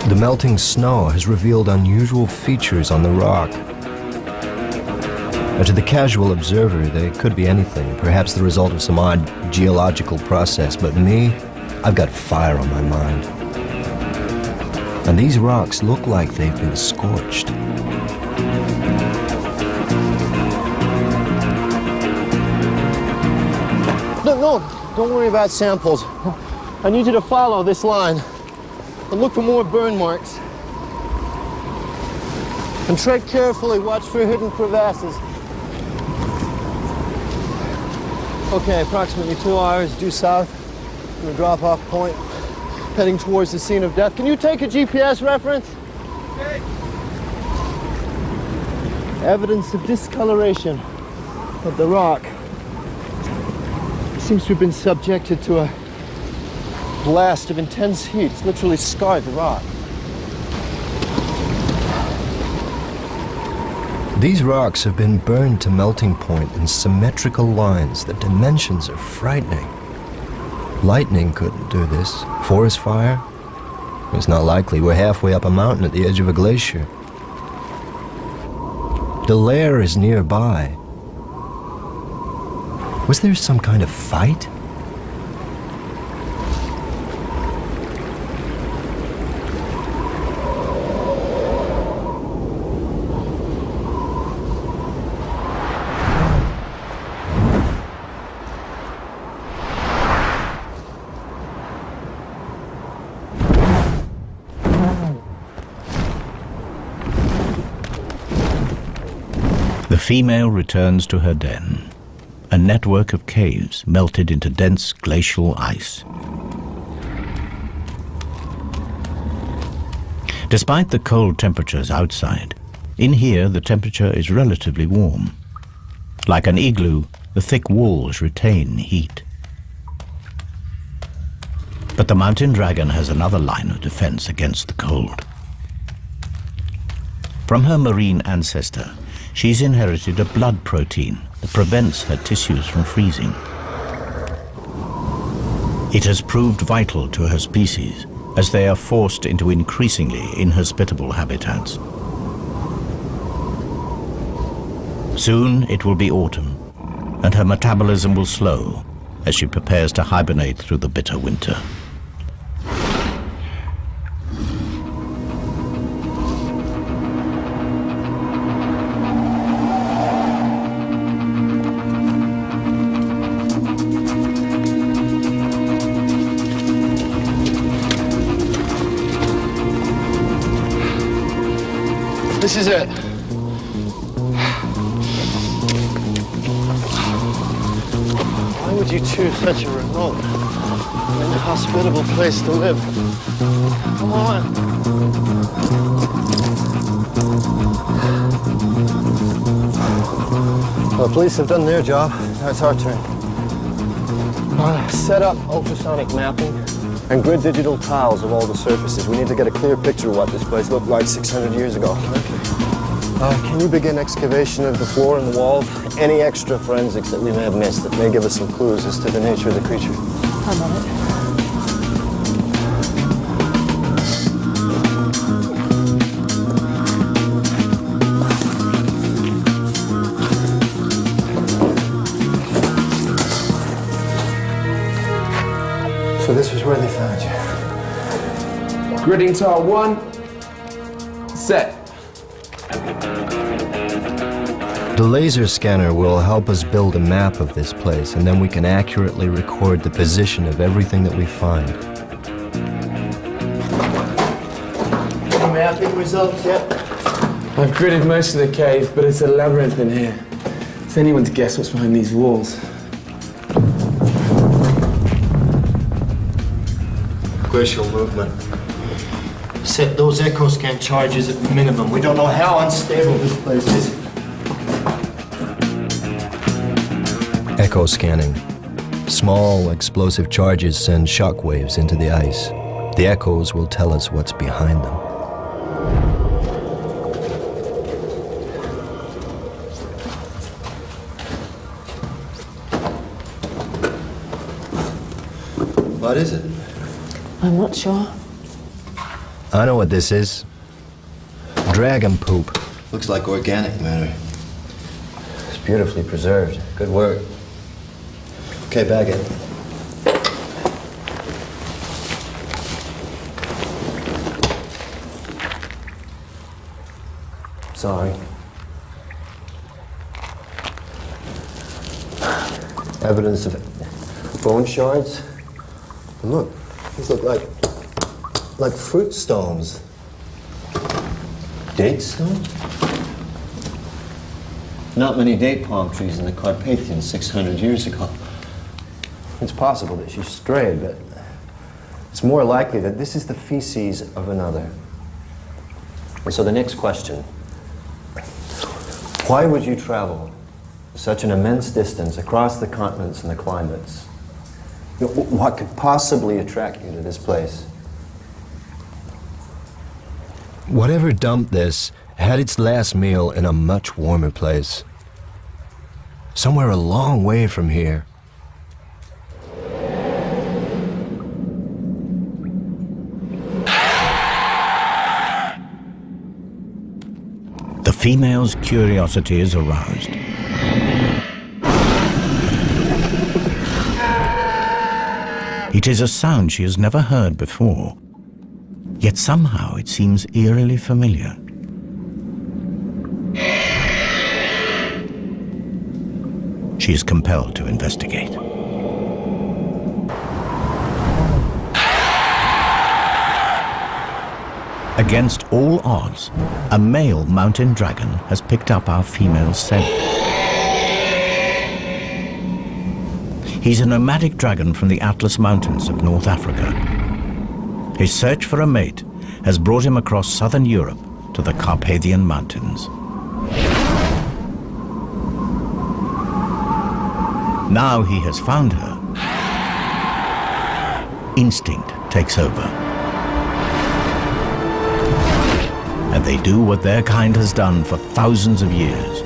Speaker 3: The melting snow has revealed unusual features on the rock. Now, to the casual observer, they could be anything, perhaps the result of some odd geological process, but me, I've got fire on my mind. And these rocks look like they've been scorched.
Speaker 2: No, don't worry about samples. I need you to follow this line and look for more burn marks. And tread carefully, watch for hidden crevasses. Okay, approximately 2 hours due south from the drop-off point, heading towards the scene of death. Can you take a GPS reference? Okay. Evidence of discoloration of the rock. Seems to have been subjected to a blast of intense heat. It's literally scarred the rock.
Speaker 3: These rocks have been burned to melting point in symmetrical lines. The dimensions are frightening. Lightning couldn't do this. Forest fire? It's not likely. We're halfway up a mountain at the edge of a glacier. The lair is nearby. Was there some kind of fight?
Speaker 1: The female returns to her den, a network of caves melted into dense glacial ice. Despite the cold temperatures outside, in here the temperature is relatively warm. Like an igloo, the thick walls retain heat. But the mountain dragon has another line of defense against the cold. From her marine ancestor, she's inherited a blood protein that prevents her tissues from freezing. It has proved vital to her species as they are forced into increasingly inhospitable habitats. Soon it will be autumn, and her metabolism will slow as she prepares to hibernate through the bitter winter.
Speaker 2: This is it. Why would you choose such a remote and inhospitable place to live? Come on. Well, the police have done their job. Now it's our turn. Set up ultrasonic mapping and grid digital tiles of all the surfaces. We need to get a clear picture of what this place looked like 600 years ago. Can you begin excavation of the floor and the walls? Any extra forensics that we may have missed that may give us some clues as to the nature of the creature?
Speaker 6: I'm on it.
Speaker 2: So this was where they found you.
Speaker 5: Gridding tile 1. Set.
Speaker 3: The laser scanner will help us build a map of this place, and then we can accurately record the position of everything that we find.
Speaker 2: Any mapping results yet?
Speaker 7: I've gridded most of the cave, but it's a labyrinth in here. Is anyone to guess what's behind these walls?
Speaker 2: Glacial movement. Set those echo scan charges at minimum. We don't know how unstable this place is.
Speaker 3: Echo scanning. Small explosive charges send shock waves into the ice. The echoes will tell us what's behind them.
Speaker 2: What is it?
Speaker 6: I'm not sure.
Speaker 3: I know what this is. Dragon poop.
Speaker 2: Looks like organic matter.
Speaker 3: beautifully preserved. Good work. Okay, bag it. Sorry. Evidence of bone shards. And look, these look like fruit stones. Date stones? Not many date palm trees in the Carpathians 600 years ago. It's possible that she strayed, but it's more likely that this is the feces of another. And so the next question, why would you travel such an immense distance across the continents and the climates? What could possibly attract you to this place? Whatever dumped this had its last meal in a much warmer place. Somewhere a long way from here.
Speaker 1: The female's curiosity is aroused. It is a sound she has never heard before, yet somehow it seems eerily familiar. She is compelled to investigate. Against all odds, a male mountain dragon has picked up our female's scent. He's a nomadic dragon from the Atlas Mountains of North Africa. His search for a mate has brought him across southern Europe to the Carpathian Mountains. Now he has found her, instinct takes over. And they do what their kind has done for thousands of years.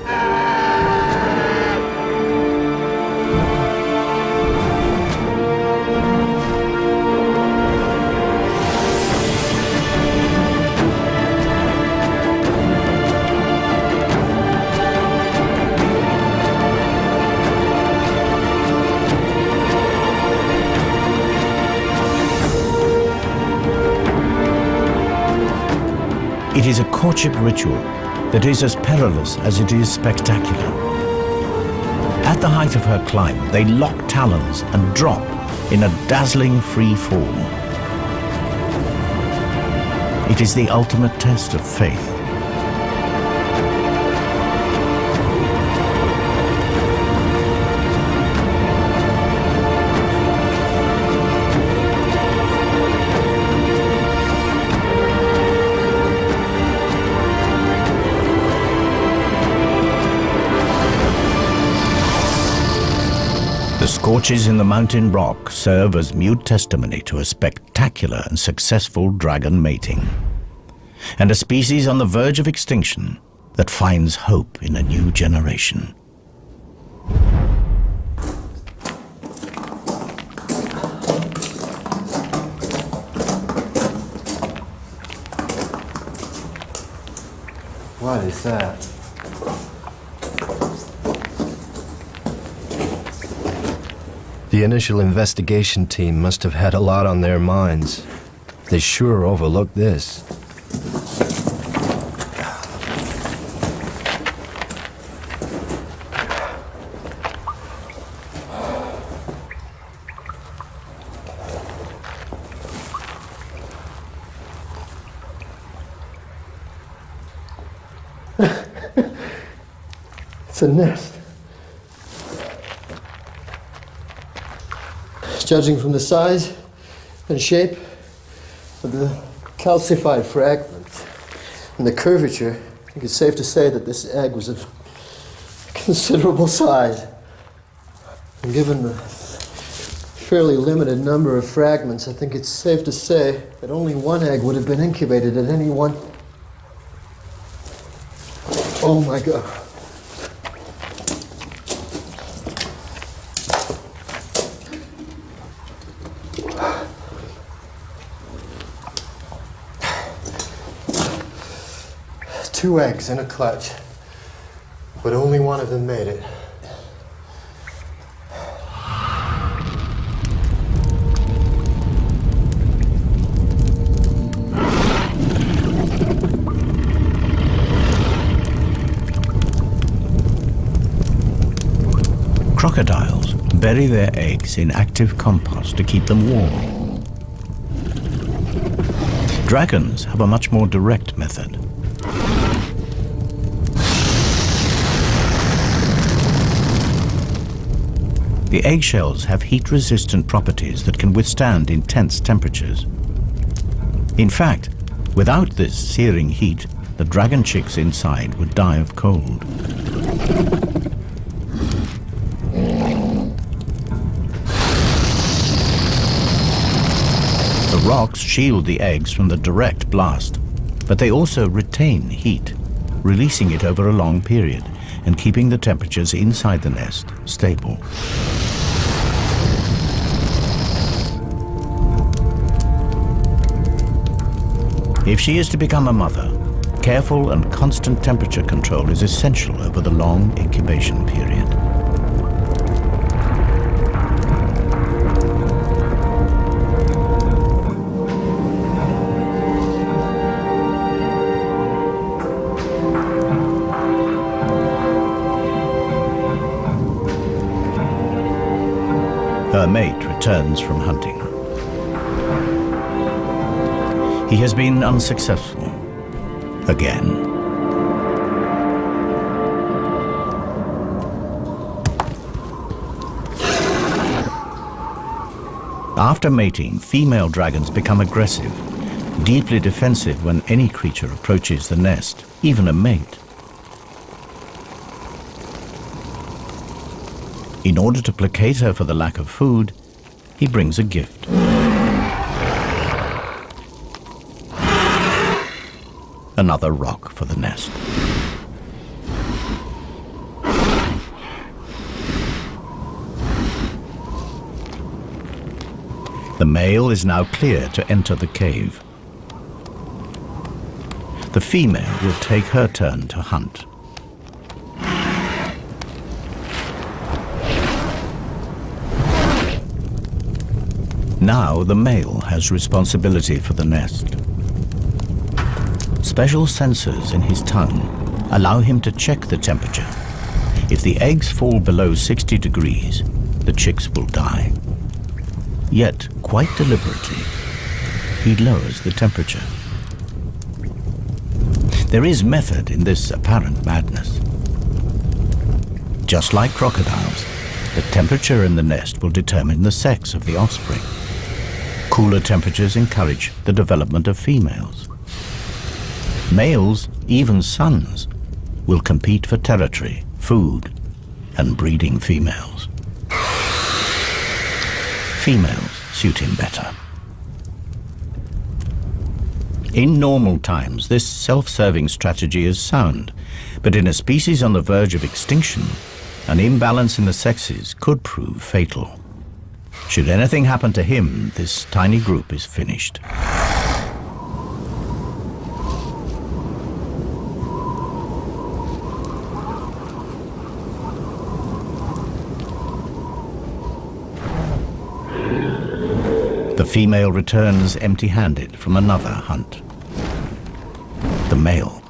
Speaker 1: It is a courtship ritual that is as perilous as it is spectacular. At the height of her climb, they lock talons and drop in a dazzling free fall. It is the ultimate test of faith. The scorches in the mountain rock serve as mute testimony to a spectacular and successful dragon mating, and a species on the verge of extinction that finds hope in a new generation.
Speaker 3: What is that? The initial investigation team must have had a lot on their minds. They sure overlooked this. It's a nest. Judging from the size and shape of the calcified fragments and the curvature, I think it's safe to say that this egg was of considerable size. And given the fairly limited number of fragments, I think it's safe to say that only one egg would have been incubated at any one. Oh my God. Two eggs in a clutch
Speaker 2: but only one of them made it.
Speaker 1: Crocodiles bury their eggs in active compost to keep them warm. Dragons have a much more direct method. The eggshells have heat-resistant properties that can withstand intense temperatures. In fact, without this searing heat, the dragon chicks inside would die of cold. The rocks shield the eggs from the direct blast, but they also retain heat, releasing it over a long period and keeping the temperatures inside the nest stable. If she is to become a mother, careful and constant temperature control is essential over the long incubation period. Her mate returns from hunting. He has been unsuccessful again. After mating, female dragons become aggressive, deeply defensive when any creature approaches the nest, even a mate. In order to placate her for the lack of food, he brings a gift. Another rock for the nest. The male is now clear to enter the cave. The female will take her turn to hunt. Now the male has responsibility for the nest. Special sensors in his tongue allow him to check the temperature. If the eggs fall below 60 degrees, the chicks will die. Yet, quite deliberately, he lowers the temperature. There is method in this apparent madness. Just like crocodiles, the temperature in the nest will determine the sex of the offspring. Cooler temperatures encourage the development of females. Males, even sons, will compete for territory, food, and breeding females. Females suit him better. In normal times, this self-serving strategy is sound, but in a species on the verge of extinction, an imbalance in the sexes could prove fatal. Should anything happen to him, this tiny group is finished. The female returns empty-handed from another hunt. The male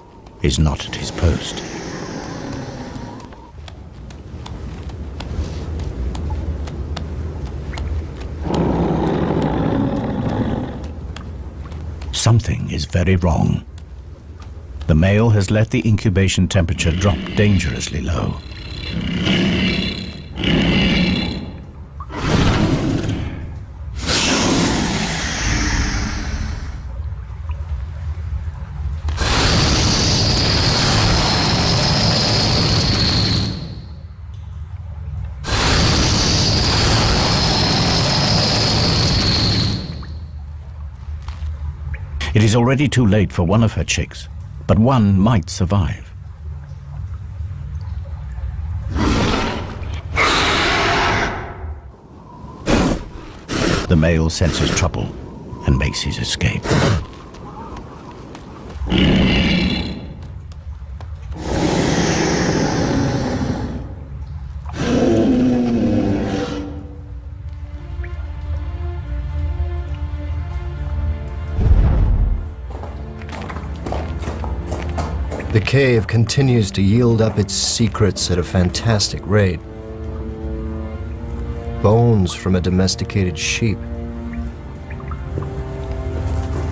Speaker 1: is not at his post. Something is very wrong. The male has let the incubation temperature drop dangerously low. It is already too late for one of her chicks, but one might survive. The male senses trouble and makes his escape.
Speaker 3: cave continues to yield up its secrets at a fantastic rate. Bones from a domesticated sheep.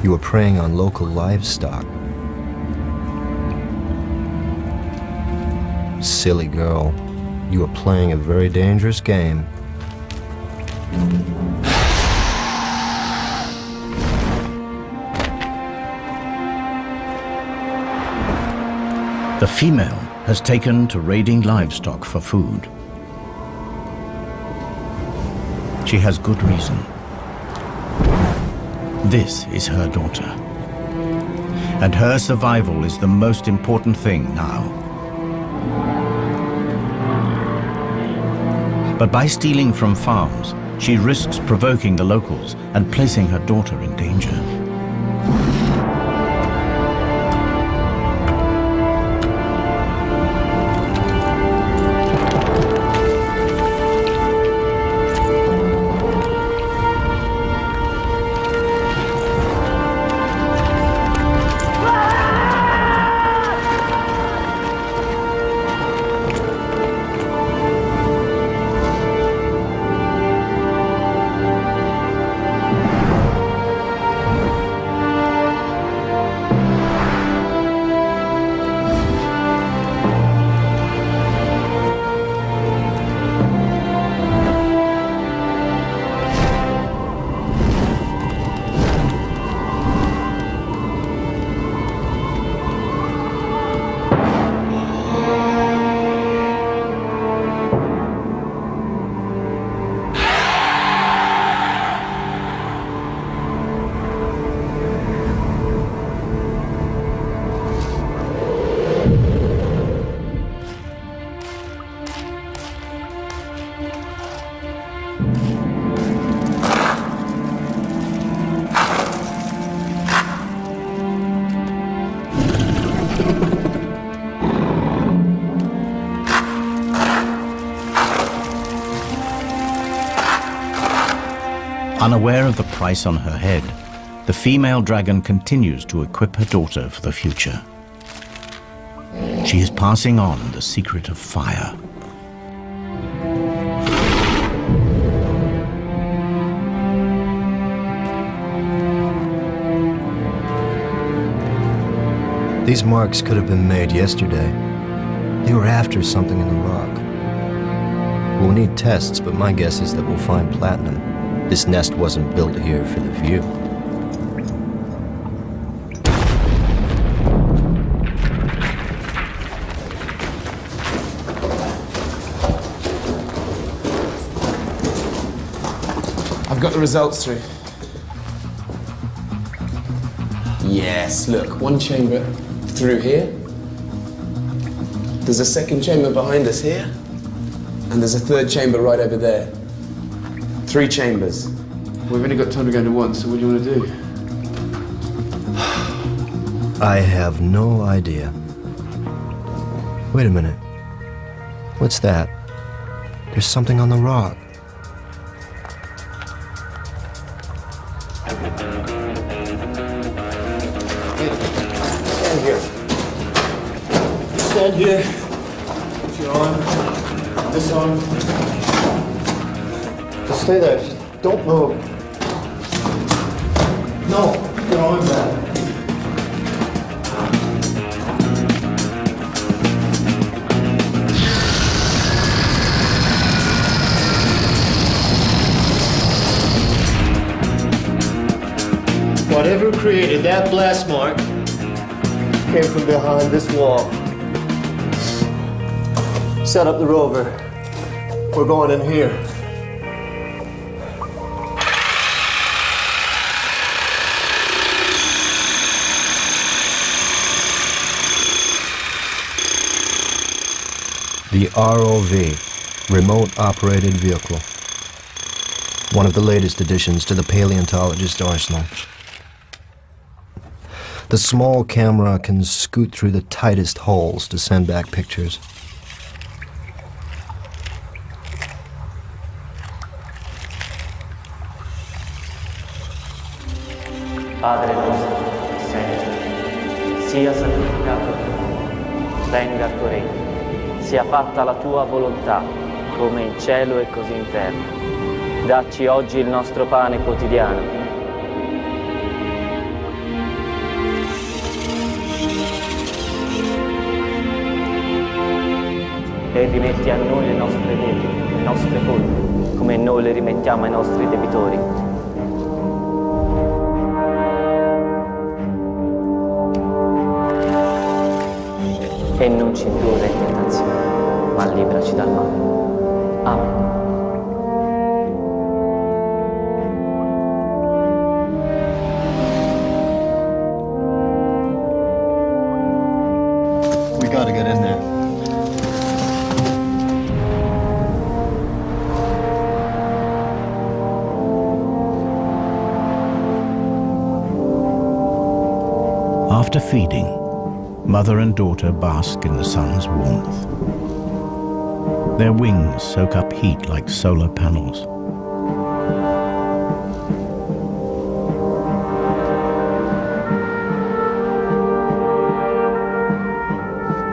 Speaker 3: You are preying on local livestock. Silly girl, you are playing a very dangerous game.
Speaker 1: The female has taken to raiding livestock for food. She has good reason. This is her daughter. And her survival is the most important thing now. But by stealing from farms, she risks provoking the locals and placing her daughter in danger. Unaware of the price on her head, the female dragon continues to equip her daughter for the future. She is passing on the secret of fire.
Speaker 3: These marks could have been made yesterday. They were after something in the rock. We'll need tests, but my guess is that we'll find platinum. This nest wasn't built here for the view.
Speaker 7: I've got the results through. Yes, look, one chamber through here. There's a second chamber behind us here. And there's a third chamber right over there. 3 chambers.
Speaker 5: We've only got time to go into one, so what do you want to do?
Speaker 3: I have no idea. Wait a minute. What's that? There's something on the rock.
Speaker 2: Stand here. Stand here. Put your arm. This arm. Just stay there. Don't move. No, put your arm back. Whatever created that blast mark came from behind this wall. Set up the rover. We're going in here.
Speaker 3: The ROV, Remote Operated Vehicle. One of the latest additions to the paleontologist arsenal. The small camera can scoot through the tightest holes to send back pictures.
Speaker 8: Padre nostro, sei, sia santificato tuo regno. Sia fatta la tua volontà, come in cielo e così in terra. Dacci oggi il nostro pane quotidiano. E rimetti a noi le nostre debiti, le nostre colpe, come noi le rimettiamo ai nostri debitori. E non ci indurre in tentazione, ma liberaci dal male. Amen.
Speaker 2: We gotta get in there.
Speaker 1: After feeding, mother and daughter bask in the sun's warmth. Their wings soak up heat like solar panels.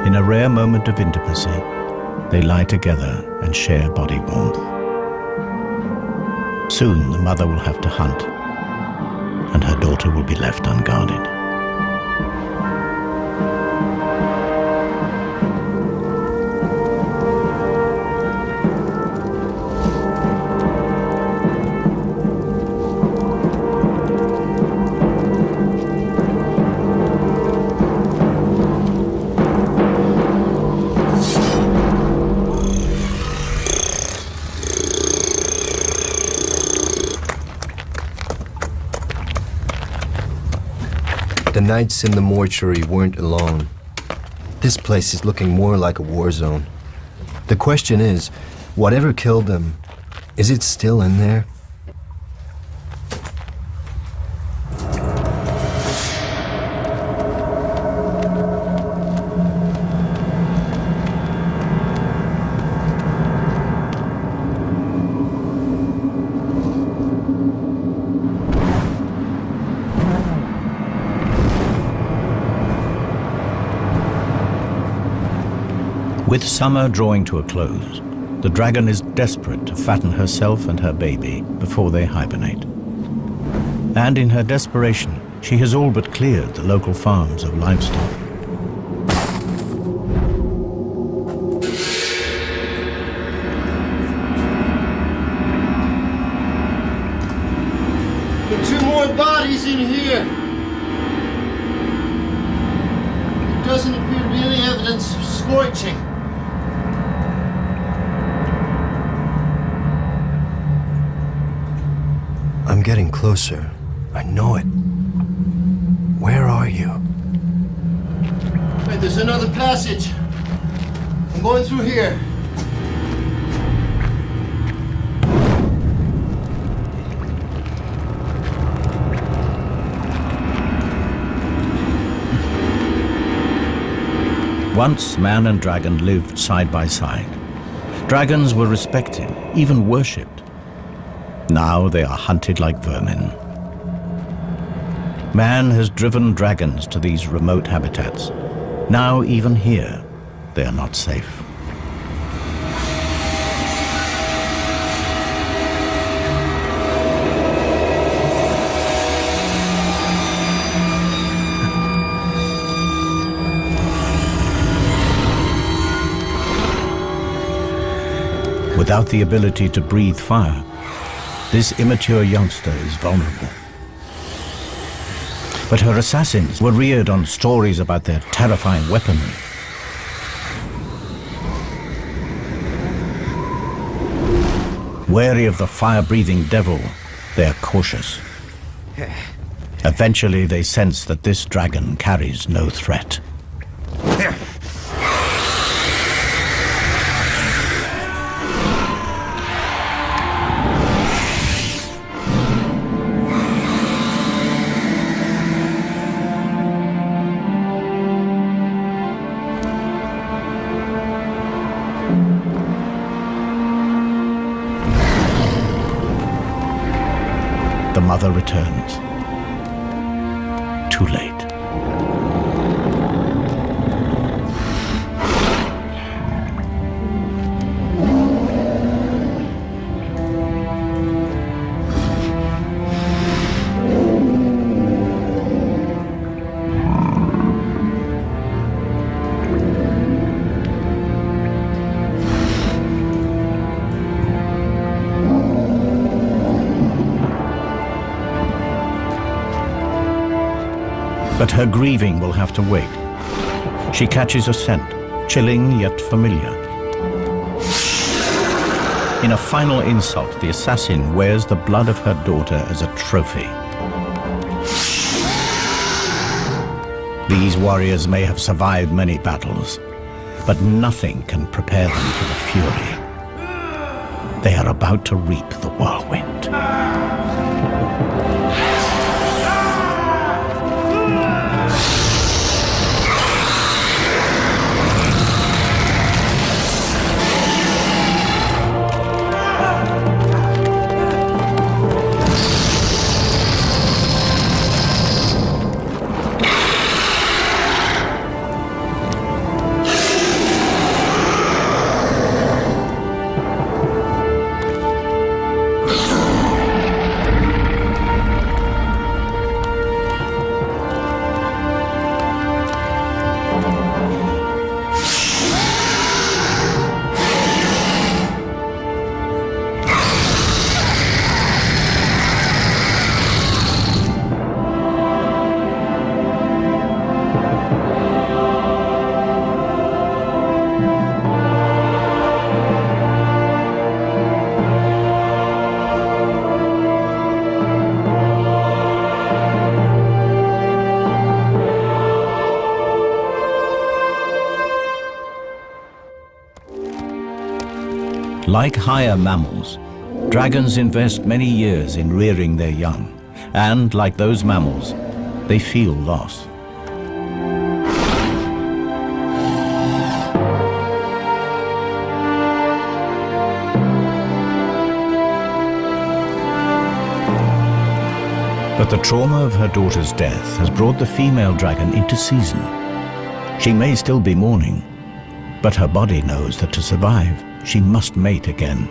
Speaker 1: In a rare moment of intimacy, they lie together and share body warmth. Soon the mother will have to hunt, and her daughter will be left unguarded.
Speaker 3: The nights in the mortuary weren't alone. This place is looking more like a war zone. The question is, whatever killed them, is it still in there?
Speaker 1: With summer drawing to a close, the dragon is desperate to fatten herself and her baby before they hibernate. And in her desperation, she has all but cleared the local farms of livestock.
Speaker 2: There are 2 more bodies in here. There doesn't appear to be any evidence of scorching.
Speaker 3: I'm getting closer. I know it. Where are you?
Speaker 2: Wait, there's another passage. I'm going through here.
Speaker 1: Once man and dragon lived side by side. Dragons were respected, even worshipped. Now they are hunted like vermin. Man has driven dragons to these remote habitats. Now even here, they are not safe. Without the ability to breathe fire, this immature youngster is vulnerable. But her assassins were reared on stories about their terrifying weaponry. Wary of the fire-breathing devil, they are cautious. Eventually, they sense that this dragon carries no threat. The mother returns. Too late. But her grieving will have to wait. She catches a scent, chilling yet familiar. In a final insult, the assassin wears the blood of her daughter as a trophy. These warriors may have survived many battles, but nothing can prepare them for the fury. They are about to reap the whirlwind. Like higher mammals, dragons invest many years in rearing their young, and like those mammals, they feel loss. But the trauma of her daughter's death has brought the female dragon into season. She may still be mourning, but her body knows that to survive, she must mate again.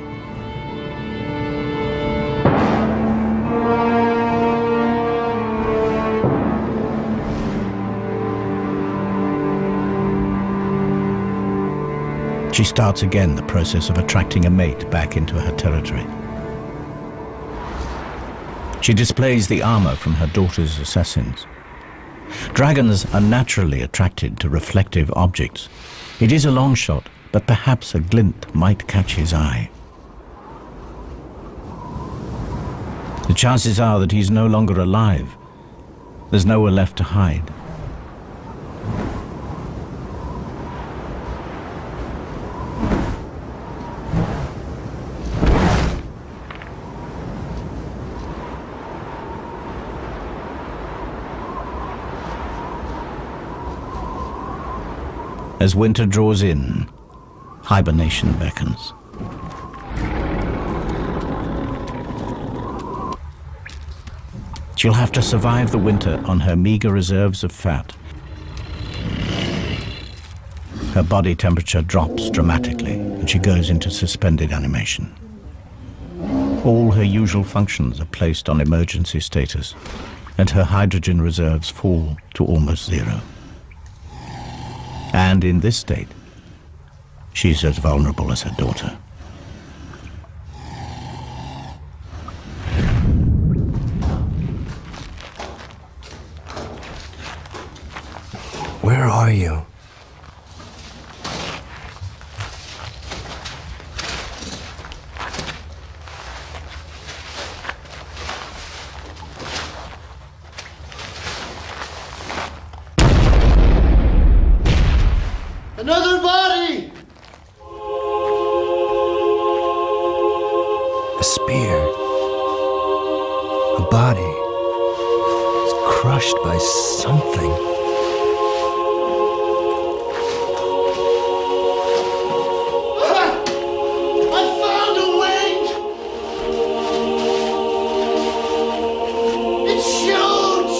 Speaker 1: She starts again the process of attracting a mate back into her territory. She displays the armor from her daughter's assassins. Dragons are naturally attracted to reflective objects. It is a long shot, but perhaps a glint might catch his eye. The chances are that he's no longer alive. There's nowhere left to hide. As winter draws in, hibernation beckons. She'll have to survive the winter on her meager reserves of fat. Her body temperature drops dramatically and she goes into suspended animation. All her usual functions are placed on emergency status, and her hydrogen reserves fall to almost zero. And in this state, she's as vulnerable as her daughter.
Speaker 3: Where are you?
Speaker 2: Another body!
Speaker 3: A spear. A body. It's crushed by something.
Speaker 2: I found a wing! It shoots!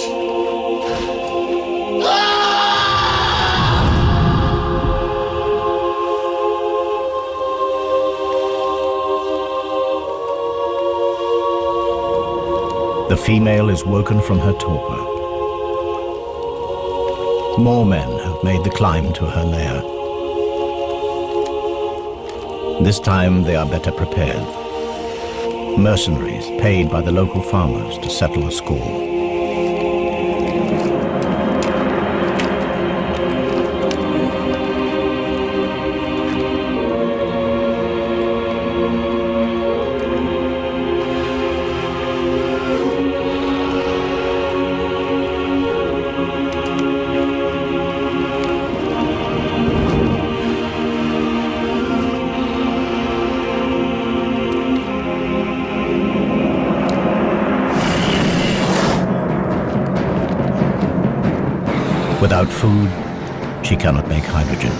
Speaker 1: The female is woken from her torpor. More men have made the climb to her lair. This time they are better prepared. Mercenaries paid by the local farmers to settle the score. Without food, she cannot make hydrogen.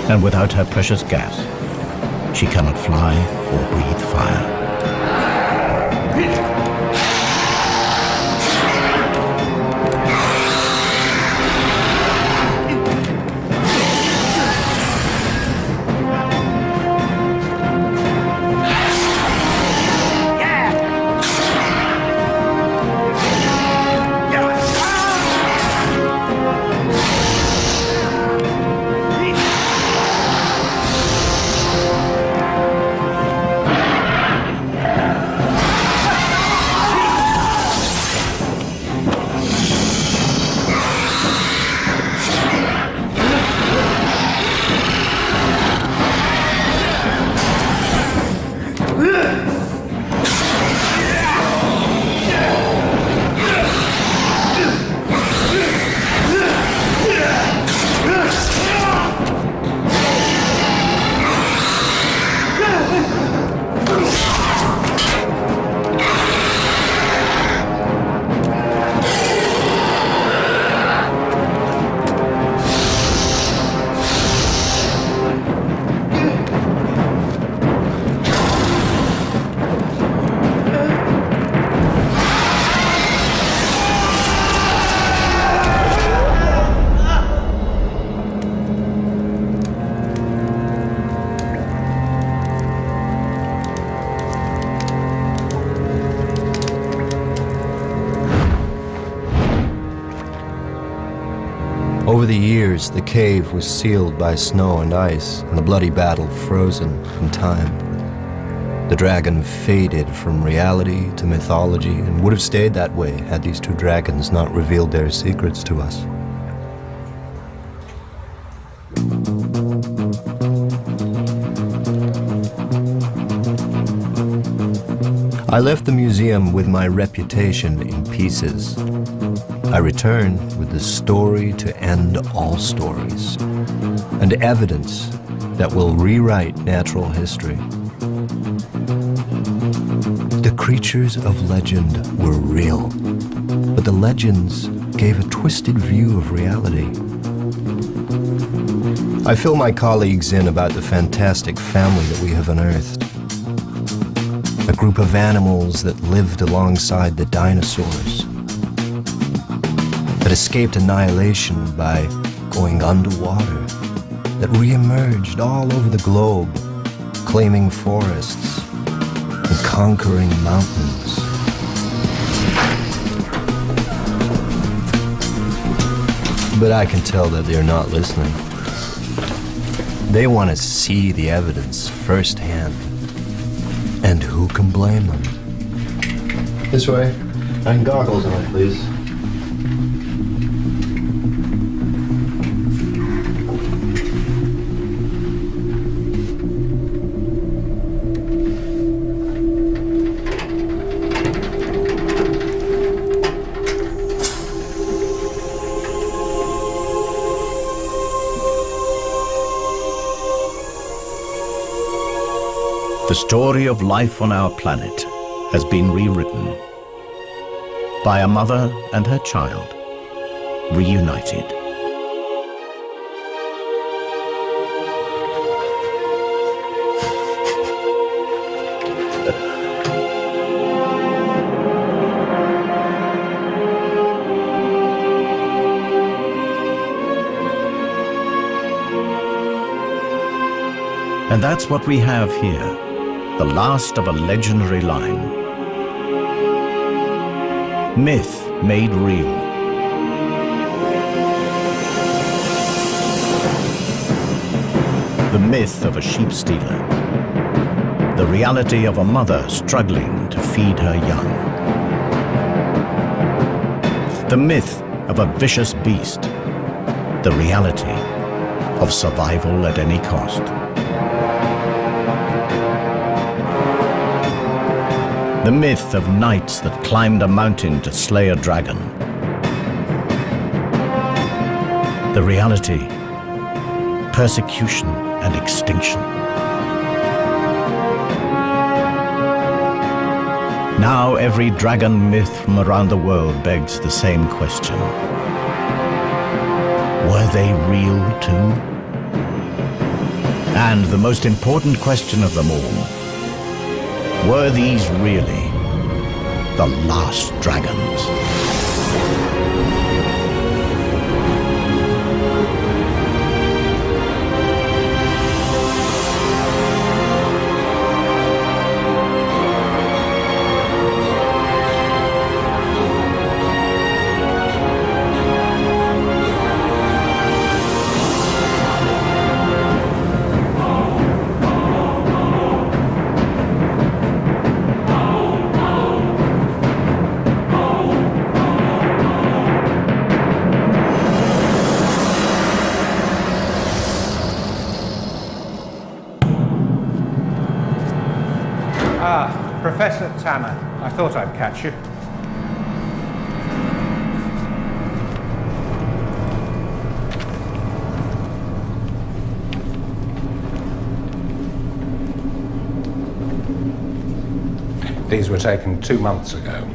Speaker 1: And without her precious gas, she cannot fly or breathe fire.
Speaker 3: Over the years, the cave was sealed by snow and ice, and the bloody battle frozen in time. The dragon faded from reality to mythology and would have stayed that way had these two dragons not revealed their secrets to us. I left the museum with my reputation in pieces. I return with the story to end all stories, and evidence that will rewrite natural history. The creatures of legend were real, but the legends gave a twisted view of reality. I fill my colleagues in about the fantastic family that we have unearthed. A group of animals that lived alongside the dinosaurs, that escaped annihilation by going underwater, that re-emerged all over the globe, claiming forests and conquering mountains. But I can tell that they're not listening. They want to see the evidence firsthand. And who can blame them?
Speaker 2: This way. And goggles on, please.
Speaker 1: The story of life on our planet has been rewritten by a mother and her child, reunited. And that's what we have here. The last of a legendary line. Myth made real. The myth of a sheep stealer. The reality of a mother struggling to feed her young. The myth of a vicious beast. The reality of survival at any cost. The myth of knights that climbed a mountain to slay a dragon. The reality, persecution and extinction. Now every dragon myth from around the world begs the same question. Were they real too? And the most important question of them all, were these really the last dragons?
Speaker 4: Professor Tanner, I thought I'd catch you. These were taken 2 months ago.